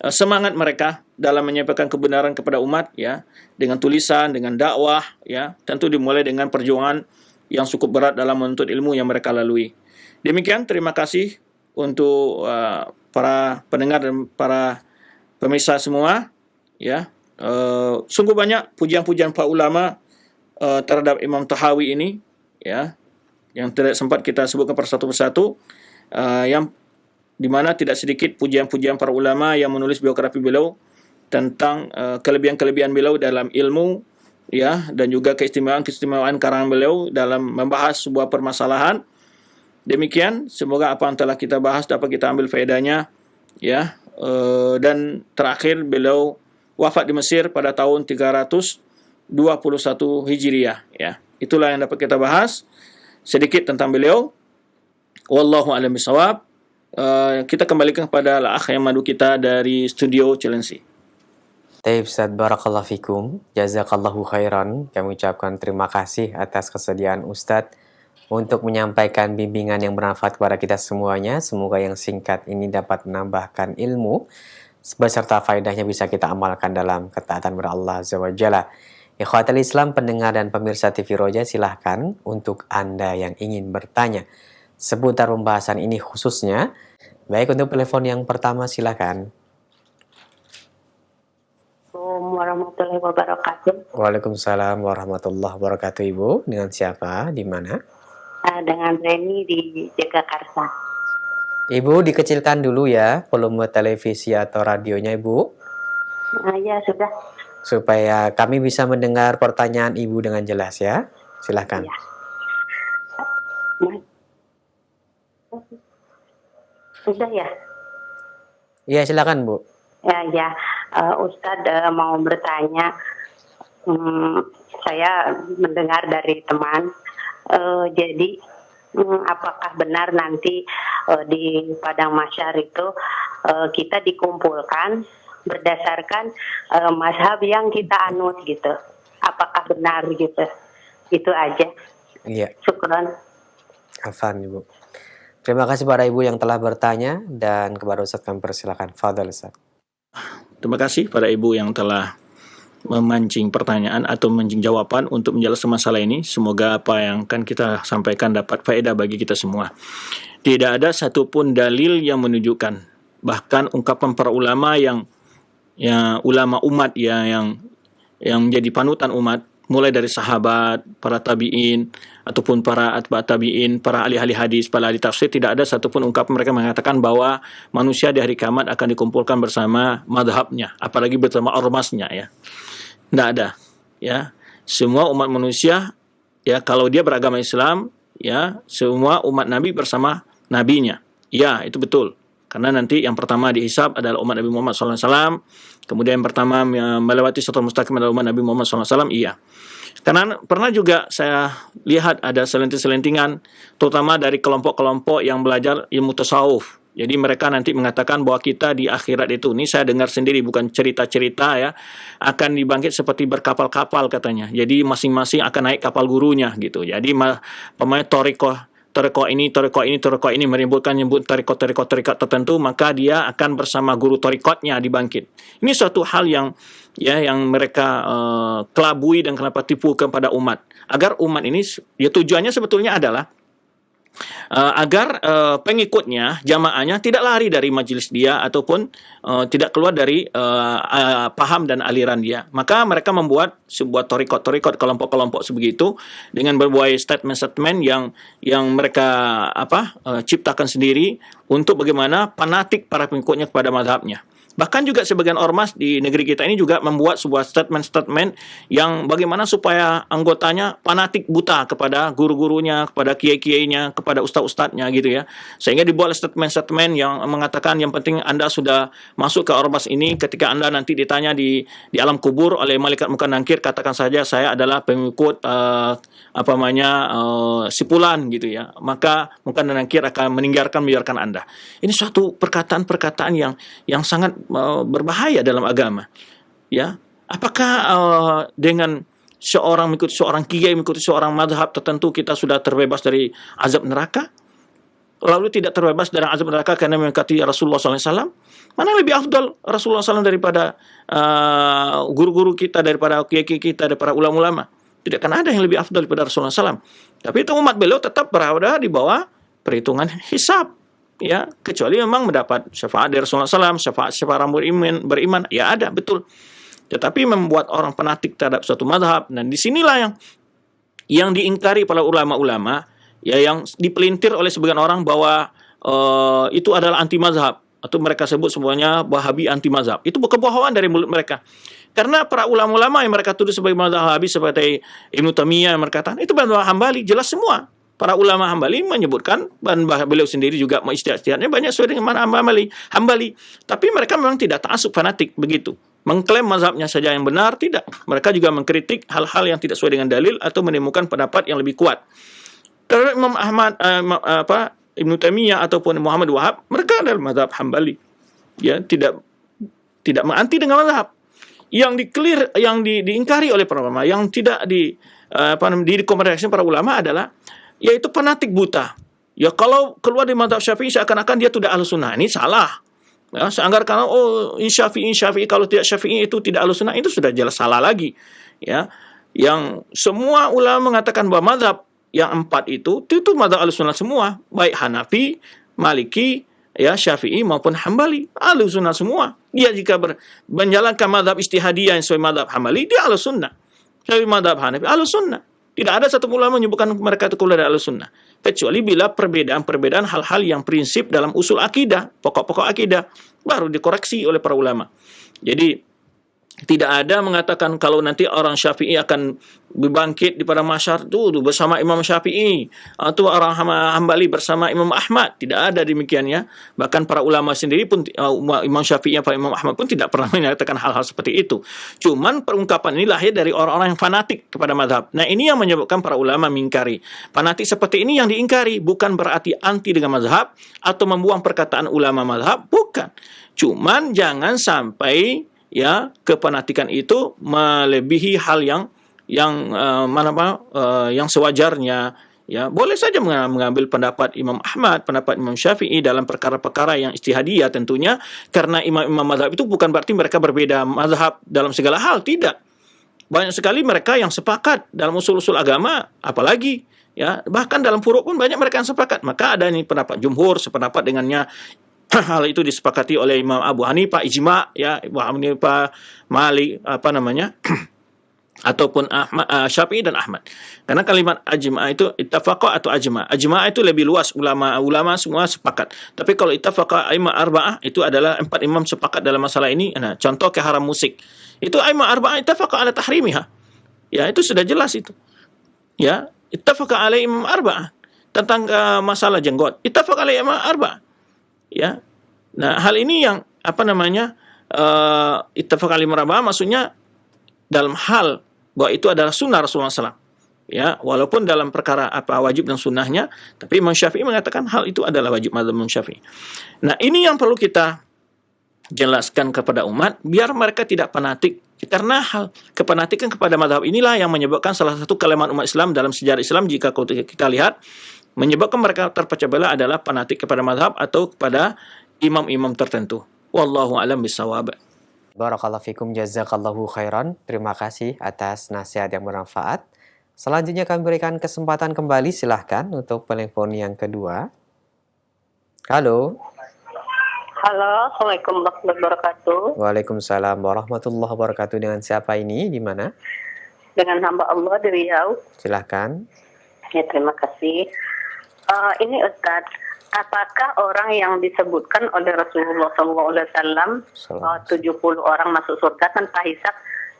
semangat mereka dalam menyampaikan kebenaran kepada umat, ya, dengan tulisan, dengan dakwah, ya. Tentu dimulai dengan perjuangan yang cukup berat dalam menuntut ilmu yang mereka lalui. Demikian, terima kasih untuk para pendengar dan para pemirsa semua, ya. Sungguh banyak pujian-pujian para ulama terhadap Imam Tahawi ini, ya, yang tidak sempat kita sebutkan persatu persatu, yang dimana tidak sedikit pujian-pujian para ulama yang menulis biografi beliau tentang kelebihan-kelebihan beliau dalam ilmu, ya, dan juga keistimewaan-keistimewaan karangan beliau dalam membahas sebuah permasalahan. Demikian, semoga apa yang telah kita bahas dapat kita ambil faedahnya, ya. Dan terakhir beliau wafat di Mesir pada tahun 321 Hijriah, ya. Itulah yang dapat kita bahas sedikit tentang beliau. Wallahu a'lam bishawab. Kita kembalikan kepada al-akh yang madu kita dari studio Cilengsi. Taib Ustaz, barakallahu fikum, jazakallahu khairan. Kami ucapkan terima kasih atas kesediaan Ustadz untuk menyampaikan bimbingan yang bermanfaat kepada kita semuanya. Semoga yang singkat ini dapat menambahkan ilmu beserta faedahnya bisa kita amalkan dalam ketaatan kepada Allah Azza wa Jalla. Ikhwatul Islam, pendengar dan pemirsa TV Roja, silahkan untuk Anda yang ingin bertanya seputar pembahasan ini khususnya. Baik, untuk telepon yang pertama silahkan. Assalamualaikum warahmatullahi wabarakatuh. Waalaikumsalam warahmatullahi wabarakatuh. Ibu, dengan siapa? Di mana? Dengan Reni di Jagakarsa. Ibu, dikecilkan dulu ya volume televisi atau radionya, Ibu. Ya, sudah. Supaya kami bisa mendengar pertanyaan Ibu dengan jelas ya. Silahkan. Ya. Sudah ya? Iya, silakan Bu. Ya. Ustadz mau bertanya. Saya mendengar dari teman. Jadi, apakah benar nanti di Padang Mahsyar itu kita dikumpulkan berdasarkan mazhab yang kita anut gitu? Apakah benar gitu? Itu aja. Iya. Syukron. Afan, Ibu. Terima kasih pada Ibu yang telah bertanya, dan kepada Ustaz kami persilakan. Fadhal Ustaz. Terima kasih pada Ibu yang telah memancing pertanyaan atau memancing jawaban untuk menjelaskan masalah ini. Semoga apa yang akan kita sampaikan dapat faedah bagi kita semua. Tidak ada satupun dalil yang menunjukkan, bahkan ungkapan para ulama yang ulama umat yang menjadi panutan umat, mulai dari sahabat, para tabi'in, ataupun para atba' tabi'in, para ahli-ahli hadis, para ahli tafsir, tidak ada satupun ungkapan mereka mengatakan bahwa manusia di hari kiamat akan dikumpulkan bersama madhabnya, apalagi bersama ormasnya, ya. Tidak ada, ya. Semua umat manusia, ya, kalau dia beragama Islam, ya, semua umat Nabi bersama nabinya. Ya, itu betul. Karena nanti yang pertama dihisab adalah umat Nabi Muhammad SAW. Kemudian yang pertama melewati siratal mustaqim adalah umat Nabi Muhammad SAW. Iya. Karena pernah juga saya lihat ada selenting-selentingan, terutama dari kelompok-kelompok yang belajar ilmu tasawuf. Jadi mereka nanti mengatakan bahwa kita di akhirat itu, ini saya dengar sendiri, bukan cerita-cerita ya, akan dibangkit seperti berkapal-kapal katanya. Jadi masing-masing akan naik kapal gurunya gitu. Jadi pemain toriko ini menimbulkan nyebut tarikat tertentu, maka dia akan bersama guru tarikatnya dibangkit. Ini suatu hal yang mereka kelabui dan kenapa tipu kepada umat, agar umat ini, ya, tujuannya sebetulnya adalah agar pengikutnya, jamaahnya tidak lari dari majelis dia ataupun tidak keluar dari paham dan aliran dia. Maka mereka membuat sebuah torikot, kelompok-kelompok sebegitu dengan berbagai statement-statement yang mereka ciptakan sendiri untuk bagaimana fanatik para pengikutnya kepada mazhabnya. Bahkan juga sebagian ormas di negeri kita ini juga membuat sebuah statement-statement yang bagaimana supaya anggotanya fanatik buta kepada guru-gurunya, kepada kiai-kiainya, kepada ustaz-ustaznya gitu ya. Sehingga dibuat statement-statement yang mengatakan yang penting Anda sudah masuk ke ormas ini, ketika Anda nanti ditanya di alam kubur oleh malaikat munkar nakir, katakan saja saya adalah pengikut sipulan gitu ya. Maka munkar nakir akan membiarkan Anda. Ini suatu perkataan-perkataan yang sangat berbahaya dalam agama. Ya, apakah dengan seorang mengikuti seorang kiai, mengikuti seorang mazhab tertentu kita sudah terbebas dari azab neraka? Lalu tidak terbebas dari azab neraka karena mengikuti Rasulullah SAW? Mana yang lebih afdal Rasulullah SAW daripada guru-guru kita, daripada kiai-kiai kita, daripada ulama-ulama? Tidak akan ada yang lebih afdal daripada Rasulullah SAW. Tapi itu umat beliau tetap berada di bawah perhitungan hisab. Ya, kecuali memang mendapat syafaat dari Rasulullah SAW, syafaat orang beriman, ya ada, betul. Tetapi membuat orang fanatik terhadap suatu mazhab, dan disinilah yang diingkari para ulama-ulama, ya, yang dipelintir oleh sebagian orang bahwa itu adalah anti mazhab, atau mereka sebut semuanya Wahabi anti mazhab. Itu kebohongan dari mulut mereka. Karena para ulama-ulama yang mereka tuduh sebagai mazhab Wahabi seperti Ibnu Taimiyah yang berkata itu mazhab Hambali, jelas semua. Para ulama Hambali menyebutkan, dan beliau sendiri juga ijtihadnya banyak sesuai dengan mana Hambali. Tapi mereka memang tidak ta'assub fanatik begitu. Mengklaim mazhabnya saja yang benar, tidak. Mereka juga mengkritik hal-hal yang tidak sesuai dengan dalil atau menemukan pendapat yang lebih kuat. Terhadap Imam Ahmad, Ibnu Taimiyah ataupun Muhammad Wahab, mereka adalah mazhab Hambali. Ya, tidak menganti dengan mazhab. Yang diingkari oleh para ulama, yang tidak dikomodasi para ulama adalah yaitu fanatik buta. Ya, kalau keluar dari mazhab Syafi'i seakan-akan dia tidak Ahlus Sunnah. Ini salah. Ya, seanggarkan Syafi'i kalau tidak Syafi'i itu tidak Ahlus Sunnah, itu sudah jelas salah lagi. Ya. Yang semua ulama mengatakan bahwa mazhab yang 4 itu mazhab Ahlus Sunnah semua, baik Hanafi, Maliki, ya, Syafi'i maupun Hambali, Ahlus Sunnah semua. Dia jika menjalankan mazhab ijtihadiyah yang sesuai mazhab Hambali, dia Ahlus Sunnah. Syafi'i mazhab Hanafi, Ahlus Sunnah. Tidak ada satu ulama menyebutkan mereka itu keluar dari Ahlussunnah. Kecuali bila perbedaan hal-hal yang prinsip dalam usul akidah, pokok-pokok akidah, baru dikoreksi oleh para ulama. Jadi, tidak ada mengatakan kalau nanti orang Syafi'i akan bangkit di pada masyar itu bersama Imam Syafi'i atau orang Hambali bersama Imam Ahmad. Tidak ada demikiannya. Bahkan para ulama sendiri pun, Imam Syafi'i dan Imam Ahmad pun tidak pernah menyatakan hal-hal seperti itu. Cuman perungkapan ini lahir dari orang-orang yang fanatik kepada mazhab. Nah, ini yang menyebabkan para ulama mengingkari. Fanatik seperti ini yang diingkari, bukan berarti anti dengan mazhab atau membuang perkataan ulama mazhab, bukan. Cuman jangan sampai ya kefanatikan itu melebihi hal yang sewajarnya. Ya, boleh saja mengambil pendapat Imam Ahmad, pendapat Imam Syafi'i dalam perkara-perkara yang ijtihadiyah tentunya, karena imam-imam mazhab itu bukan berarti mereka berbeda mazhab dalam segala hal, tidak. Banyak sekali mereka yang sepakat dalam usul-usul agama, apalagi ya, bahkan dalam furu' pun banyak mereka yang sepakat. Maka ada ini pendapat jumhur sependapat dengannya. Hal itu disepakati oleh Imam Abu Hanifah, ijma, ya, Abu Hanifah, Malik, ataupun Syafi'i dan Ahmad. Karena kalimat ajma itu ittafaqa atau ajma. Ajma itu lebih luas, ulama semua sepakat. Tapi kalau ittafaqa aimah arba'ah itu adalah 4 imam sepakat dalam masalah ini. Nah, contoh ke haram musik. Itu aimah arba'ah ittafaqa ala tahrimiha. Ya, itu sudah jelas itu. Ya, ittafaqa ala imam arba'ah tentang masalah jenggot. Ittafaqa ala imam arba'ah. Ya. Nah, hal ini yang ittafaq alim rabah maksudnya dalam hal bahwa itu adalah sunnah Rasulullah SAW. Ya, walaupun dalam perkara wajib dan sunnahnya, tapi Imam Syafi'i mengatakan hal itu adalah wajib mazhab Imam Syafi'i. Nah, ini yang perlu kita jelaskan kepada umat biar mereka tidak fanatik. Karena hal kefanatikan kepada mazhab inilah yang menyebabkan salah satu kelemahan umat Islam dalam sejarah Islam, jika kita lihat, menyebabkan mereka terpecah belah adalah fanatik kepada mazhab atau kepada imam-imam tertentu. Wallahu a'lam bishawab. Barakallahu fikum, jazakallahu khairan. Terima kasih atas nasihat yang bermanfaat. Selanjutnya kami berikan kesempatan kembali, silahkan untuk telepon yang kedua. Halo. Halo, Assalamualaikum warahmatullahi wabarakatuh. Waalaikumsalam warahmatullahi wabarakatuh. Dengan siapa ini? Di mana? Dengan hamba Allah di Riau. Silahkan. Ya, terima kasih. Ini Ustadz, apakah orang yang disebutkan oleh Rasulullah SAW 70 orang masuk surga tanpa hisab,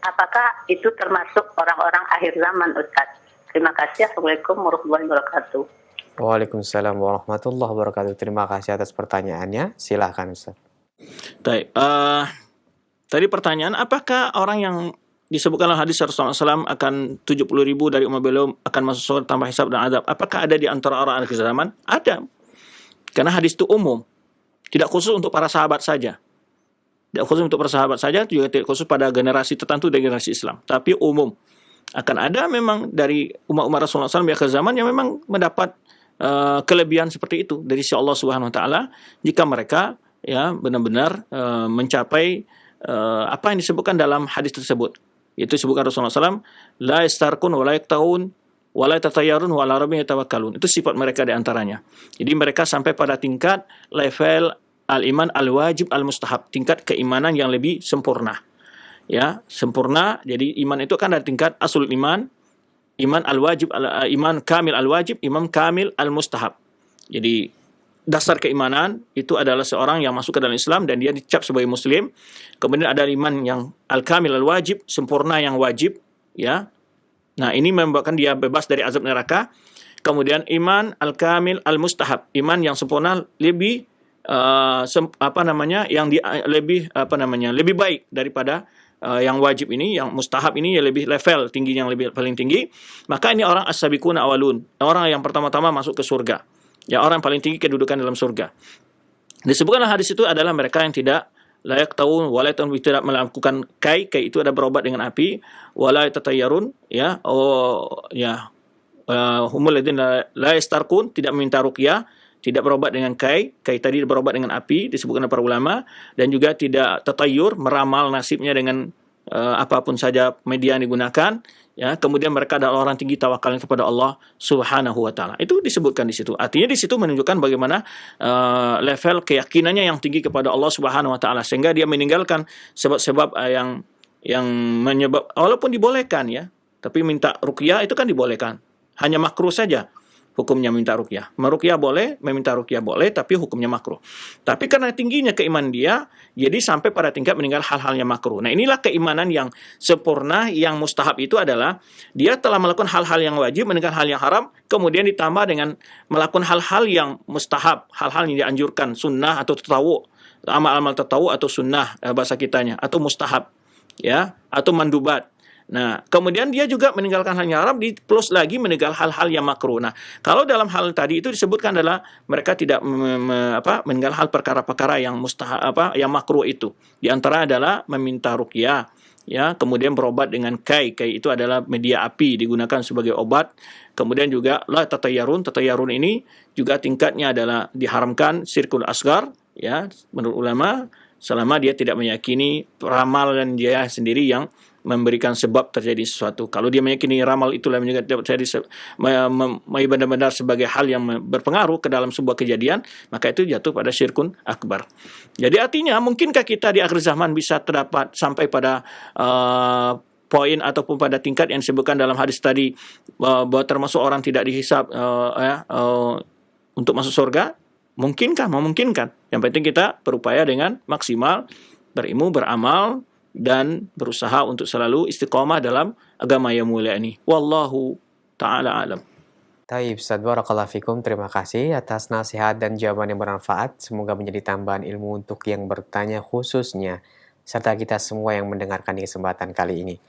apakah itu termasuk orang-orang akhir zaman, Ustaz? Terima kasih. Assalamualaikum warahmatullahi wabarakatuh. Waalaikumsalam warahmatullahi wabarakatuh. Terima kasih atas pertanyaannya. Silahkan Ustaz. Baik, tadi pertanyaan, apakah orang yang disebutkan dalam hadis Rasulullah SAW akan 70.000 dari umat beliau akan masuk surga tanpa hisab dan adab? Apakah ada di antara orang akhir zaman? Ada. Karena hadis itu umum. Tidak khusus untuk para sahabat saja. Tidak khusus untuk para sahabat saja, juga tidak khusus pada generasi tertentu dari generasi Islam. Tapi umum. Akan ada memang dari umat-umat Rasulullah SAW di akhir zaman yang memang mendapat kelebihan seperti itu dari sisi Allah Subhanahu Wa Taala jika mereka ya benar-benar mencapai apa yang disebutkan dalam hadis tersebut. Itu disebutkan Rasulullah SAW, la yastarkun wa la yaktahun wa la tatayarun wa la rabbihim yatawakkalun. Itu sifat mereka di antaranya. Jadi mereka sampai pada tingkat level al-iman al-wajib al-mustahab, tingkat keimanan yang lebih sempurna. Ya, sempurna. Jadi iman itu kan ada tingkat asul iman, iman al-wajib, iman kamil al-wajib, iman kamil al-mustahab. Jadi dasar keimanan itu adalah seorang yang masuk ke dalam Islam dan dia dicap sebagai muslim. Kemudian ada iman yang al-kamil al-wajib, sempurna yang wajib, ya. Nah, ini membuatkan dia bebas dari azab neraka. Kemudian iman al-kamil al-mustahab, iman yang sempurna lebih lebih baik daripada yang wajib ini, yang mustahab ini ya lebih level tinggi, yang lebih paling tinggi. Maka ini orang as-sabiquna awalun, orang yang pertama-tama masuk ke surga. Ya, orang yang paling tinggi kedudukan dalam surga. Disebutkan hadis itu adalah mereka yang tidak layak tahu, walaupun tidak melakukan kai itu ada berobat dengan api, wala tatayarun, ya, humul ladzina la yastarqun, tidak meminta ruqyah, tidak berobat dengan kai tadi berobat dengan api, disebutkan oleh para ulama, dan juga tidak tatayur, meramal nasibnya dengan apapun saja media yang digunakan. Ya, kemudian mereka adalah orang tinggi tawakalnya kepada Allah Subhanahu Wa Taala. Itu disebutkan di situ. Artinya di situ menunjukkan bagaimana level keyakinannya yang tinggi kepada Allah Subhanahu Wa Taala, sehingga dia meninggalkan sebab-sebab yang menyebab, walaupun dibolehkan ya, tapi minta ruqyah itu kan dibolehkan. Hanya makruh saja hukumnya minta ruqyah. Meruqyah boleh, meminta ruqyah boleh, tapi hukumnya makruh. Tapi karena tingginya keimanan dia, jadi sampai pada tingkat meninggal hal-hal yang makruh. Nah, inilah keimanan yang sempurna. Yang mustahab itu adalah dia telah melakukan hal-hal yang wajib, meninggalkan hal yang haram, kemudian ditambah dengan melakukan hal-hal yang mustahab, hal-hal yang dianjurkan, sunnah atau tatawu, amal-amal tatawu atau sunnah bahasa kitanya, atau mustahab, ya, atau mandubat. Nah, kemudian dia juga meninggalkan hal yang haram, plus lagi meninggalkan hal-hal yang makruh. Nah, kalau dalam hal tadi itu disebutkan adalah mereka tidak meninggalkan hal perkara-perkara yang mustahab, yang makruh itu. Di antara adalah meminta ruqyah, ya, kemudian berobat dengan kai itu adalah media api digunakan sebagai obat. Kemudian juga la tatayarun ini juga tingkatnya adalah diharamkan syirkul asgar, ya, menurut ulama, selama dia tidak meyakini ramalan dia sendiri yang memberikan sebab terjadi sesuatu. Kalau dia meyakini ramal itulah terjadi benar-benar sebagai hal yang berpengaruh ke dalam sebuah kejadian, maka itu jatuh pada syirkun akbar. Jadi artinya, mungkinkah kita di akhir zaman bisa terdapat sampai pada poin ataupun pada tingkat yang disebutkan dalam hadis tadi, bahwa termasuk orang tidak dihisab untuk masuk surga? Mungkinkah? Memungkinkan. Yang penting kita berupaya dengan maksimal berilmu, beramal, dan berusaha untuk selalu istiqamah dalam agama yang mulia ini. Wallahu ta'ala alam. Taib, Ustaz, barakallahu fikum. Terima kasih atas nasihat dan jawaban yang bermanfaat. Semoga menjadi tambahan ilmu untuk yang bertanya khususnya, serta kita semua yang mendengarkan di kesempatan kali ini.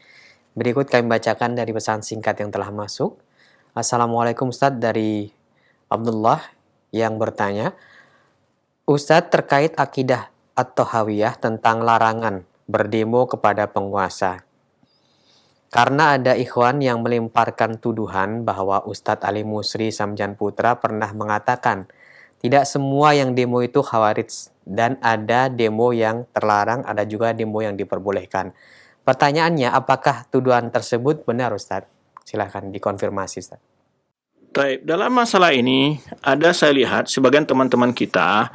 Berikut kami bacakan dari pesan singkat yang telah masuk. Assalamualaikum Ustaz, dari Abdullah yang bertanya, Ustaz, terkait akidah at-Tahawiyah tentang larangan berdemo kepada penguasa. Karena ada ikhwan yang melemparkan tuduhan bahwa Ustadz Ali Musri Samjan Putra pernah mengatakan tidak semua yang demo itu khawarij, dan ada demo yang terlarang, ada juga demo yang diperbolehkan. Pertanyaannya, apakah tuduhan tersebut benar Ustadz? Silahkan dikonfirmasi Ustadz. Baik, dalam masalah ini ada saya lihat sebagian teman-teman kita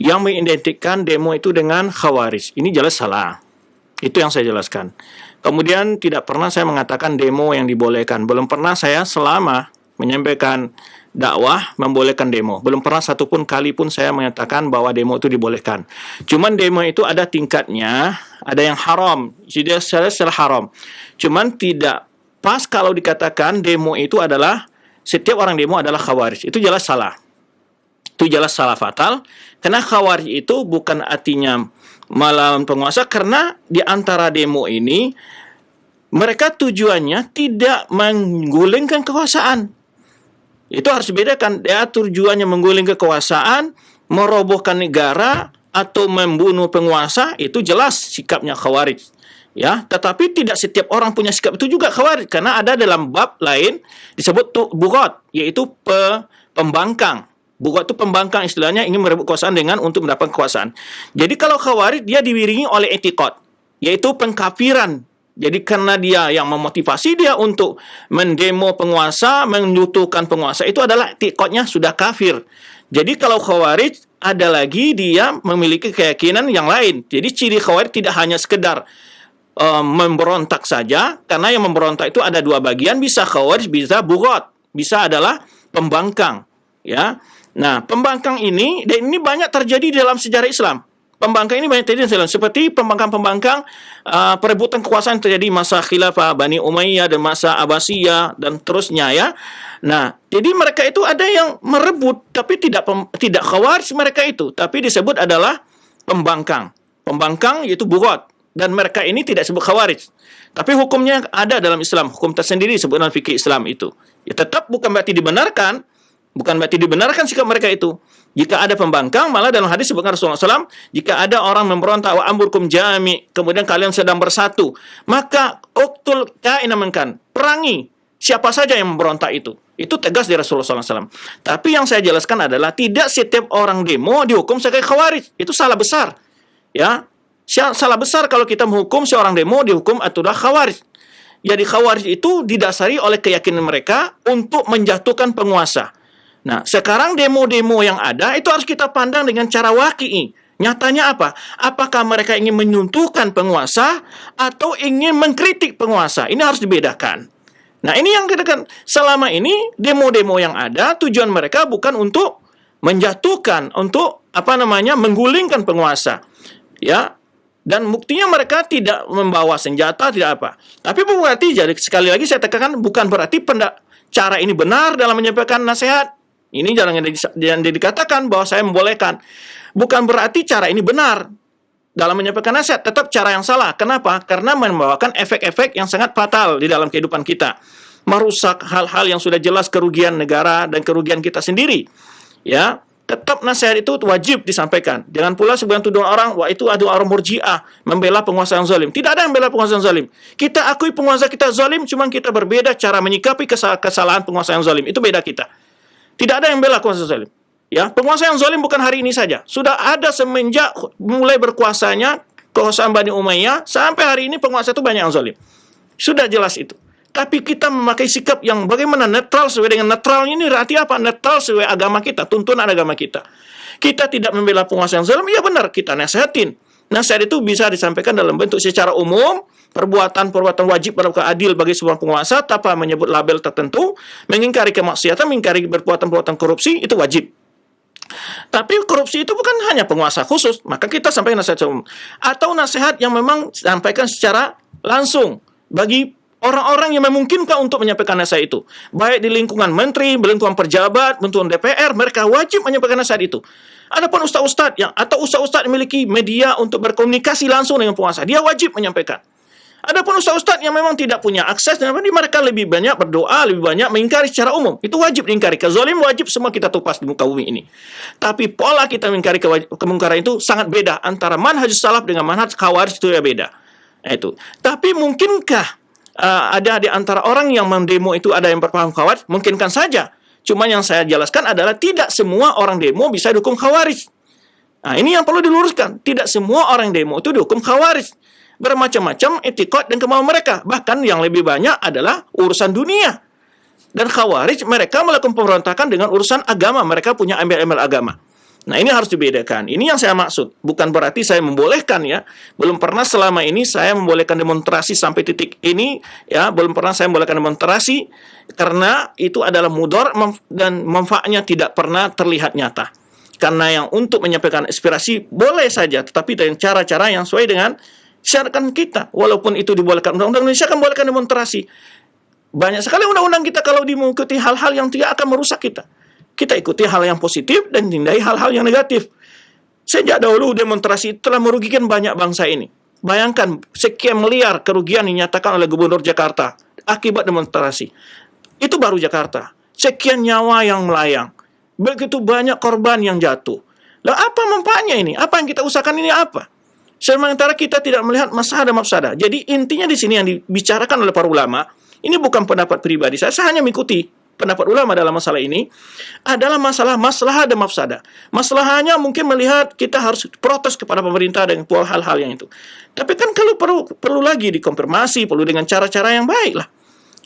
yang mengidentikan demo itu dengan khawarij. Ini jelas salah. Itu yang saya jelaskan. Kemudian tidak pernah saya mengatakan demo yang dibolehkan. Belum pernah saya selama menyampaikan dakwah, membolehkan demo. Belum pernah satupun kali pun saya menyatakan bahwa demo itu dibolehkan. Cuman demo itu ada tingkatnya, ada yang haram, jadi secara haram. Cuman tidak pas kalau dikatakan demo itu adalah, setiap orang demo adalah khawarij. Itu jelas salah. Itu jelas salah fatal. Karena khawarij itu bukan artinya melawan penguasa, karena di antara demo ini mereka tujuannya tidak menggulingkan kekuasaan. Itu harus dibedakan. Dia tujuannya mengguling kekuasaan, merobohkan negara, atau membunuh penguasa, itu jelas sikapnya khawarij. Ya, tetapi tidak setiap orang punya sikap itu juga khawarij, karena ada dalam bab lain disebut bughat, yaitu pembangkang. Bughat itu pembangkang, istilahnya ingin merebut kekuasaan dengan untuk mendapatkan kekuasaan. Jadi kalau khawarij dia diiringi oleh etikot, yaitu pengkafiran. Jadi karena dia yang memotivasi dia untuk mendemo penguasa, menyutuhkan penguasa, itu adalah etikotnya sudah kafir. Jadi kalau khawarij ada lagi dia memiliki keyakinan yang lain. Jadi ciri khawarij tidak hanya sekedar memberontak saja, karena yang memberontak itu ada dua bagian, bisa khawarij, bisa bughat, bisa adalah pembangkang. Ya, nah pembangkang ini, dan ini banyak terjadi dalam sejarah Islam. Pembangkang ini banyak terjadi seperti pembangkang-pembangkang perebutan kekuasaan terjadi masa khilafah Bani Umayyah dan masa Abbasiyah dan terusnya ya. Nah, jadi mereka itu ada yang merebut tapi tidak khawarij mereka itu, tapi disebut adalah pembangkang. Pembangkang yaitu bughat, dan mereka ini tidak disebut khawarij. Tapi hukumnya ada dalam Islam, hukum tersendiri disebut dalam fikih Islam itu. Ya tetap bukan berarti dibenarkan. Bukan berarti dibenarkan sikap mereka itu. Jika ada pembangkang, malah dalam hadis sebutkan Rasulullah SAW, jika ada orang memberontak, wa amrukum jami, kemudian kalian sedang bersatu, maka uktul kainamankan, perangi siapa saja yang memberontak itu. Itu tegas dari Rasulullah SAW. Tapi yang saya jelaskan adalah tidak setiap orang demo dihukum sebagai khawarij. Itu salah besar. Ya, salah besar kalau kita menghukum seorang demo dihukum adalah khawarij. Jadi khawarij itu didasari oleh keyakinan mereka untuk menjatuhkan penguasa. Nah, sekarang demo-demo yang ada itu harus kita pandang dengan cara waqi'i. Nyatanya apa? Apakah mereka ingin menyuntuhkan penguasa atau ingin mengkritik penguasa? Ini harus dibedakan. Nah, ini yang kita kan selama ini demo-demo yang ada tujuan mereka bukan untuk menjatuhkan, untuk menggulingkan penguasa. Ya. Dan buktinya mereka tidak membawa senjata, tidak apa. Tapi bukan berarti, jadi sekali lagi saya tekankan, bukan berarti cara ini benar dalam menyampaikan nasihat. Ini jangan dikatakan bahwa saya membolehkan. Bukan berarti cara ini benar dalam menyampaikan nasihat. Tetap cara yang salah. Kenapa? Karena membawakan efek-efek yang sangat fatal di dalam kehidupan kita. Merusak hal-hal yang sudah jelas kerugian negara dan kerugian kita sendiri. Ya, tetap nasihat itu wajib disampaikan. Jangan pula sebagian tuduhan orang, wah itu ada orang murji'ah, membela penguasa yang zalim. Tidak ada yang membela penguasa yang zalim. Kita akui penguasa kita zalim, cuma kita berbeda cara menyikapi kesalahan penguasa yang zalim. Itu beda kita. Tidak ada yang bela penguasa zalim. Ya, penguasa yang zalim bukan hari ini saja. Sudah ada semenjak mulai berkuasanya kekuasaan Bani Umayyah sampai hari ini penguasa itu banyak yang zalim. Sudah jelas itu. Tapi kita memakai sikap yang bagaimana netral sesuai dengan netral ini berarti apa? Netral sesuai agama kita, tuntunan agama kita. Kita tidak membela penguasa yang zalim, ya benar, kita nasihatin. Nasihat itu bisa disampaikan dalam bentuk secara umum, perbuatan-perbuatan wajib berlaku adil bagi sebuah penguasa tanpa menyebut label tertentu, mengingkari kemaksiatan, mengingkari perbuatan-perbuatan korupsi, itu wajib. Tapi korupsi itu bukan hanya penguasa khusus, maka kita sampaikan nasihat umum. Atau nasihat yang memang disampaikan secara langsung bagi orang-orang yang memungkinkan untuk menyampaikan nasihat itu. Baik di lingkungan menteri, lingkungan pejabat, lingkungan DPR, mereka wajib menyampaikan nasihat itu. Adapun ustaz-ustaz atau ustaz-ustaz yang memiliki media untuk berkomunikasi langsung dengan penguasa, dia wajib menyampaikan. Adapun ustaz-ustaz yang memang tidak punya akses, mereka lebih banyak berdoa, lebih banyak mengingkari secara umum. Itu wajib diingkari. Kezalim wajib semua kita tupas di muka bumi ini. Tapi pola kita mengingkari kemungkaran itu sangat beda antara manhaj salaf dengan manhaj khawarij, itu ya beda. Itu. Tapi mungkinkah ada di antara orang yang mendemo itu ada yang berpaham khawarij? Mungkinkan saja. Cuma yang saya jelaskan adalah tidak semua orang demo bisa dihukum khawarij. Nah, ini yang perlu diluruskan. Tidak semua orang demo itu dihukum khawarij. Bermacam-macam etikot dan kemauan mereka. Bahkan yang lebih banyak adalah urusan dunia. Dan khawarij mereka melakukan pemberontakan dengan urusan agama. Mereka punya embel-embel agama. Nah, ini harus dibedakan. Ini yang saya maksud. Bukan berarti saya membolehkan ya. Belum pernah selama ini saya membolehkan demonstrasi sampai titik ini ya. Belum pernah saya membolehkan demonstrasi karena itu adalah mudor dan manfaatnya tidak pernah terlihat nyata. Karena yang untuk menyampaikan aspirasi boleh saja, tetapi dengan cara-cara yang sesuai dengan syariat kita. Walaupun itu dibolehkan, undang-undang Indonesia kan bolehkan demonstrasi. Banyak sekali undang-undang kita kalau diikuti hal-hal yang tidak akan merusak kita. Kita ikuti hal yang positif dan hindari hal-hal yang negatif. Sejak dahulu demonstrasi telah merugikan banyak bangsa ini. Bayangkan sekian miliar kerugian dinyatakan oleh Gubernur Jakarta akibat demonstrasi. Itu baru Jakarta. Sekian nyawa yang melayang. Begitu banyak korban yang jatuh. Lah apa manfaatnya ini? Apa yang kita usahakan ini apa? Sementara kita tidak melihat masalah dan mafsadah. Jadi intinya di sini yang dibicarakan oleh para ulama, ini bukan pendapat pribadi saya hanya mengikuti pendapat ulama dalam masalah ini adalah masalah maslahah dan mafsadah. Masalahnya mungkin melihat kita harus protes kepada pemerintah dan hal-hal yang itu. Tapi kan kalau perlu lagi dikonfirmasi, perlu dengan cara-cara yang baik lah.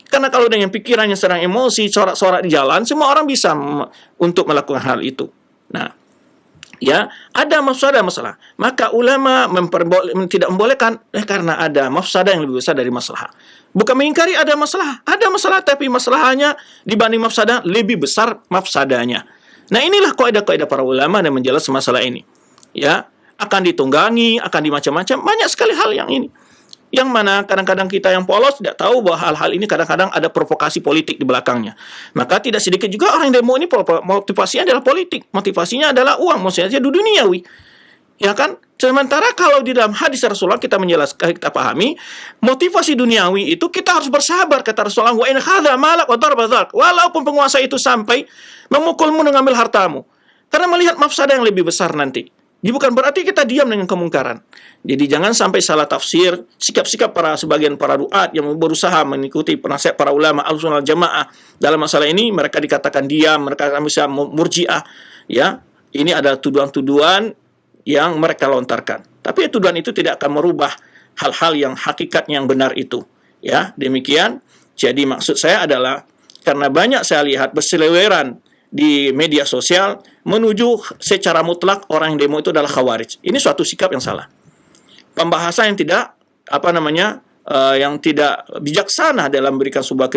Karena kalau dengan pikirannya sedang emosi, sorak-sorak di jalan, semua orang bisa untuk melakukan hal itu. Nah, ya, ada mafsadah masalah. Maka ulama tidak membolehkan karena ada mafsadah yang lebih besar dari masalah. Bukan mengingkari ada masalah tapi masalahnya dibanding mafsadah lebih besar mafsadahnya. Nah, inilah kaidah-kaidah para ulama yang menjelaskan masalah ini. Ya, akan ditunggangi, akan dimacam-macam, banyak sekali hal yang ini. Yang mana kadang-kadang kita yang polos tidak tahu bahwa hal-hal ini kadang-kadang ada provokasi politik di belakangnya. Maka tidak sedikit juga orang demo ini motivasinya adalah politik, motivasinya adalah uang, maksudnya duniawi. Ya kan? Sementara kalau di dalam hadis Rasulullah kita menjelaskan, kita pahami, motivasi duniawi itu kita harus bersabar, kata Rasulullah, wa in khadha malak wa darba dzak. Walaupun penguasa itu sampai memukulmu dan mengambil hartamu. Karena melihat mafsadah yang lebih besar nanti. Jadi bukan berarti kita diam dengan kemungkaran. Jadi jangan sampai salah tafsir sikap-sikap sebagian para duat yang berusaha mengikuti penasihat para ulama Ahlussunnah wal Jamaah dalam masalah ini. Mereka dikatakan diam, mereka bisa murji'ah. Ya, ini adalah tuduhan-tuduhan yang mereka lontarkan. Tapi tuduhan itu tidak akan merubah hal-hal yang hakikatnya yang benar itu. Ya, demikian. Jadi maksud saya adalah karena banyak saya lihat berseliweran di media sosial menuju secara mutlak orang yang demo itu adalah khawarij. Ini suatu sikap yang salah. Pembahasan yang tidak yang tidak bijaksana dalam memberikan sebuah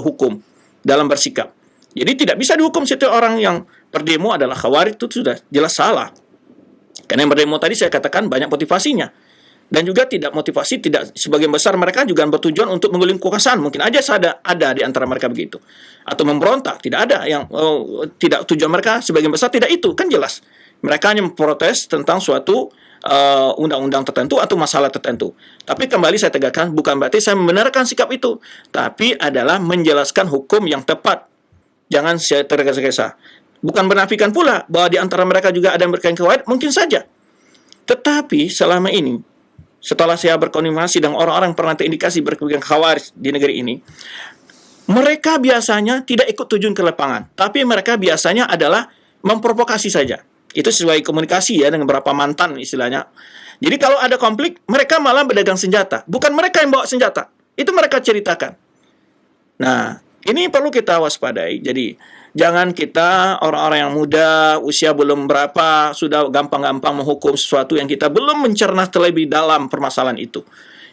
hukum dalam bersikap. Jadi tidak bisa dihukum setiap orang yang berdemo adalah khawarij, itu sudah jelas salah. Karena yang berdemo tadi saya katakan banyak motivasinya. Dan juga tidak sebagian besar mereka juga bertujuan untuk mengguling kekuasaan. Mungkin aja ada di antara mereka begitu. Atau memberontak, tidak ada yang tidak tujuan mereka sebagian besar tidak itu, kan jelas. Mereka hanya memprotes tentang suatu undang-undang tertentu atau masalah tertentu. Tapi kembali saya tegakkan, bukan berarti saya membenarkan sikap itu, tapi adalah menjelaskan hukum yang tepat. Jangan saya tergesa-gesa. Bukan menafikan pula bahwa di antara mereka juga ada yang berkaitan khawarij, mungkin saja. Tetapi selama ini, setelah saya berkomunikasi dengan orang-orang yang pernah terindikasi berkepentingan khawarij di negeri ini, mereka biasanya tidak ikut terjun ke lapangan, tapi mereka biasanya adalah memprovokasi saja. Itu sesuai komunikasi ya dengan beberapa mantan istilahnya. Jadi kalau ada konflik, mereka malah berdagang senjata. Bukan mereka yang bawa senjata. Itu mereka ceritakan. Nah, ini perlu kita waspadai. Jadi, jangan kita orang-orang yang muda, usia belum berapa, sudah gampang-gampang menghukum sesuatu yang kita belum mencerna terlebih dalam permasalahan itu.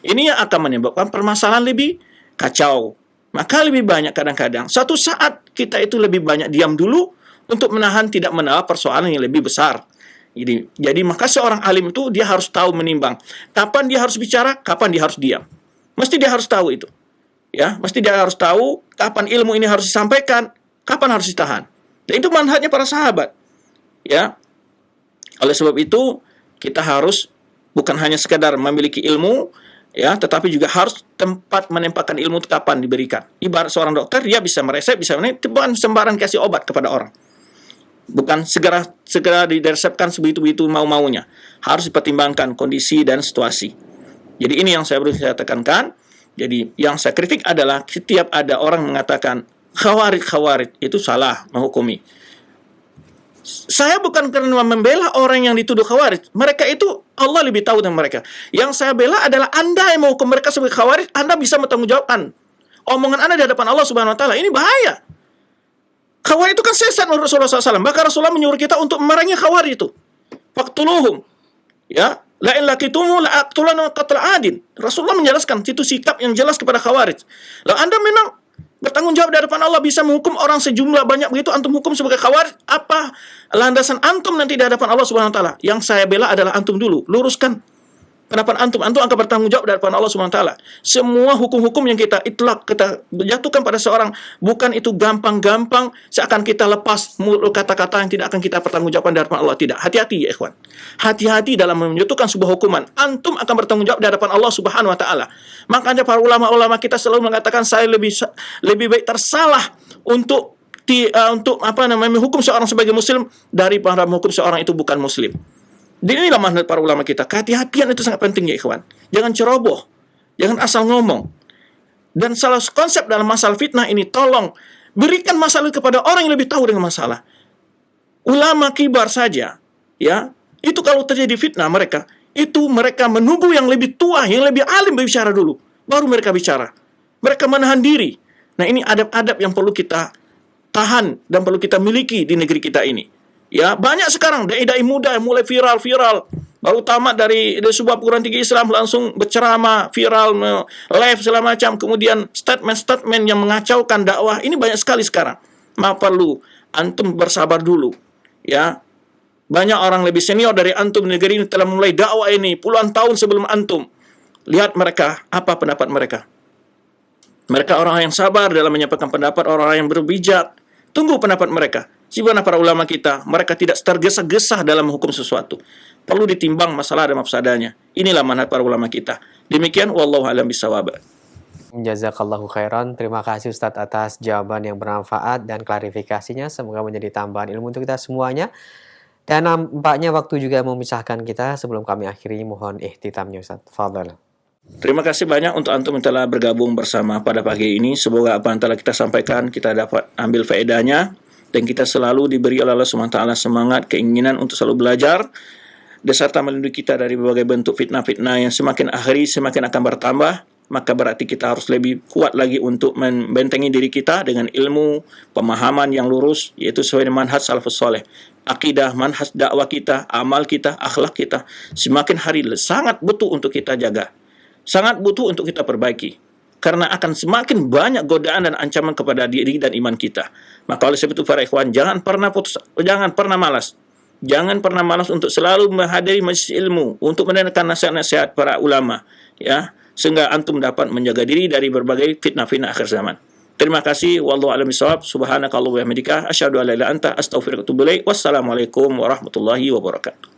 Ini yang akan menyebabkan permasalahan lebih kacau. Maka lebih banyak kadang-kadang, satu saat kita itu lebih banyak diam dulu untuk tidak menahan persoalan yang lebih besar. Jadi maka seorang alim itu dia harus tahu menimbang. Kapan dia harus bicara, kapan dia harus diam. Mesti dia harus tahu itu. Ya, mesti dia harus tahu kapan ilmu ini harus disampaikan, kapan harus ditahan. Dan itu manhajnya para sahabat. Ya. Oleh sebab itu, kita harus bukan hanya sekadar memiliki ilmu, ya, tetapi juga harus tempat menempatkan ilmu itu kapan diberikan. Ibarat seorang dokter, dia bisa meresep, bukan sembarang kasih obat kepada orang. Bukan segera diresepkan sebegitu-begitu mau-maunya. Harus dipertimbangkan kondisi dan situasi. Jadi ini yang saya tekankan. Jadi yang saya kritik adalah setiap ada orang mengatakan khawarij itu salah menghukumi. Saya bukan karena membela orang yang dituduh khawarij. Mereka itu Allah lebih tahu dengan mereka. Yang saya bela adalah Anda yang menghukum mereka sebagai khawarij. Anda bisa bertanggungjawabkan omongan Anda di hadapan Allah Subhanahu wa taala. Ini bahaya. Khawarij itu kan sesat menurut Rasulullah SAW. Maka Rasulullah menyuruh kita untuk memerangi Khawarij itu. Faqtuluhum. Ya, la in laqitumu la aqtulanna qatl adin. Rasulullah menjelaskan itu sikap yang jelas kepada Khawarij. Lalu Anda memang bertanggung jawab di hadapan Allah bisa menghukum orang sejumlah banyak begitu, antum hukum sebagai Khawarij, apa landasan antum nanti di hadapan Allah Subhanahu wa taala? Yang saya bela adalah antum dulu. Luruskan pendapat antum akan bertanggung jawab di hadapan Allah Subhanahu wa taala. Semua hukum-hukum yang kita itlak, kita jatuhkan pada seorang, bukan itu gampang-gampang seakan kita lepas mulut kata-kata yang tidak akan kita pertanggungjawabkan di hadapan Allah. Tidak. Hati-hati ya ikhwan. Hati-hati dalam menjatuhkan sebuah hukuman. Antum akan bertanggung jawab di hadapan Allah Subhanahu wa taala. Makanya para ulama-ulama kita selalu mengatakan saya lebih baik tersalah untuk menghukum seorang sebagai muslim daripada menghukum seorang itu bukan muslim. Inilah manhaj para ulama kita. Kehati-hatian itu sangat penting ya ikhwan. Jangan ceroboh. Jangan asal ngomong. Dan salah konsep dalam masalah fitnah ini, tolong berikan masalah kepada orang yang lebih tahu dengan masalah. Ulama kibar saja, ya, itu kalau terjadi fitnah mereka menunggu yang lebih tua, yang lebih alim berbicara dulu. Baru mereka bicara. Mereka menahan diri. Nah ini adab-adab yang perlu kita tahan dan perlu kita miliki di negeri kita ini. Ya, banyak sekarang dai-dai muda yang mulai viral. Baru tamat dari sebuah perguruan tinggi Islam langsung berceramah, viral, live segala macam, kemudian statement-statement yang mengacaukan dakwah. Ini banyak sekali sekarang. Maka perlu antum bersabar dulu. Ya. Banyak orang lebih senior dari antum di negeri ini telah mulai dakwah ini puluhan tahun sebelum antum. Lihat mereka, apa pendapat mereka. Mereka orang yang sabar dalam menyampaikan pendapat, orang yang berbijak. Tunggu pendapat mereka. Sebagaimana para ulama kita, mereka tidak tergesa-gesa dalam menghukum sesuatu. Perlu ditimbang masalah dan mafsadanya. Inilah manhaj para ulama kita. Demikian, wallahu a'lam bishawab. Jazakallahu khairan. Terima kasih Ustadz atas jawaban yang bermanfaat dan klarifikasinya. Semoga menjadi tambahan ilmu untuk kita semuanya. Dan nampaknya waktu juga memisahkan kita. Sebelum kami akhiri, mohon ihtitamnya Ustadz. Fadhal. Terima kasih banyak untuk antum yang telah bergabung bersama pada pagi ini. Semoga apa yang telah kita sampaikan kita dapat ambil faedahnya. Dan kita selalu diberi oleh Allah SWT semangat, keinginan untuk selalu belajar, beserta melindungi kita dari berbagai bentuk fitnah-fitnah yang semakin akhiri semakin akan bertambah. Maka berarti kita harus lebih kuat lagi untuk membentengi diri kita dengan ilmu, pemahaman yang lurus, yaitu sesuai dengan manhaj salafus soleh. Akidah, manhaj dakwah kita, amal kita, akhlak kita, semakin hari sangat butuh untuk kita jaga. Sangat butuh untuk kita perbaiki. Karena akan semakin banyak godaan dan ancaman kepada diri dan iman kita. Maka oleh sebab itu para ikhwan, jangan pernah malas. Jangan pernah malas untuk selalu menghadiri majlis ilmu, untuk mendengarkan nasihat-nasihat para ulama, ya, sehingga antum dapat menjaga diri dari berbagai fitnah-fitnah akhir zaman. Terima kasih. Wallahu a'lam bishawab. Subhanakallahumma wa bihamdika asyhadu an la ilaha illa anta astaghfiruka wa atubu ilaik. Wassalamualaikum warahmatullahi wabarakatuh.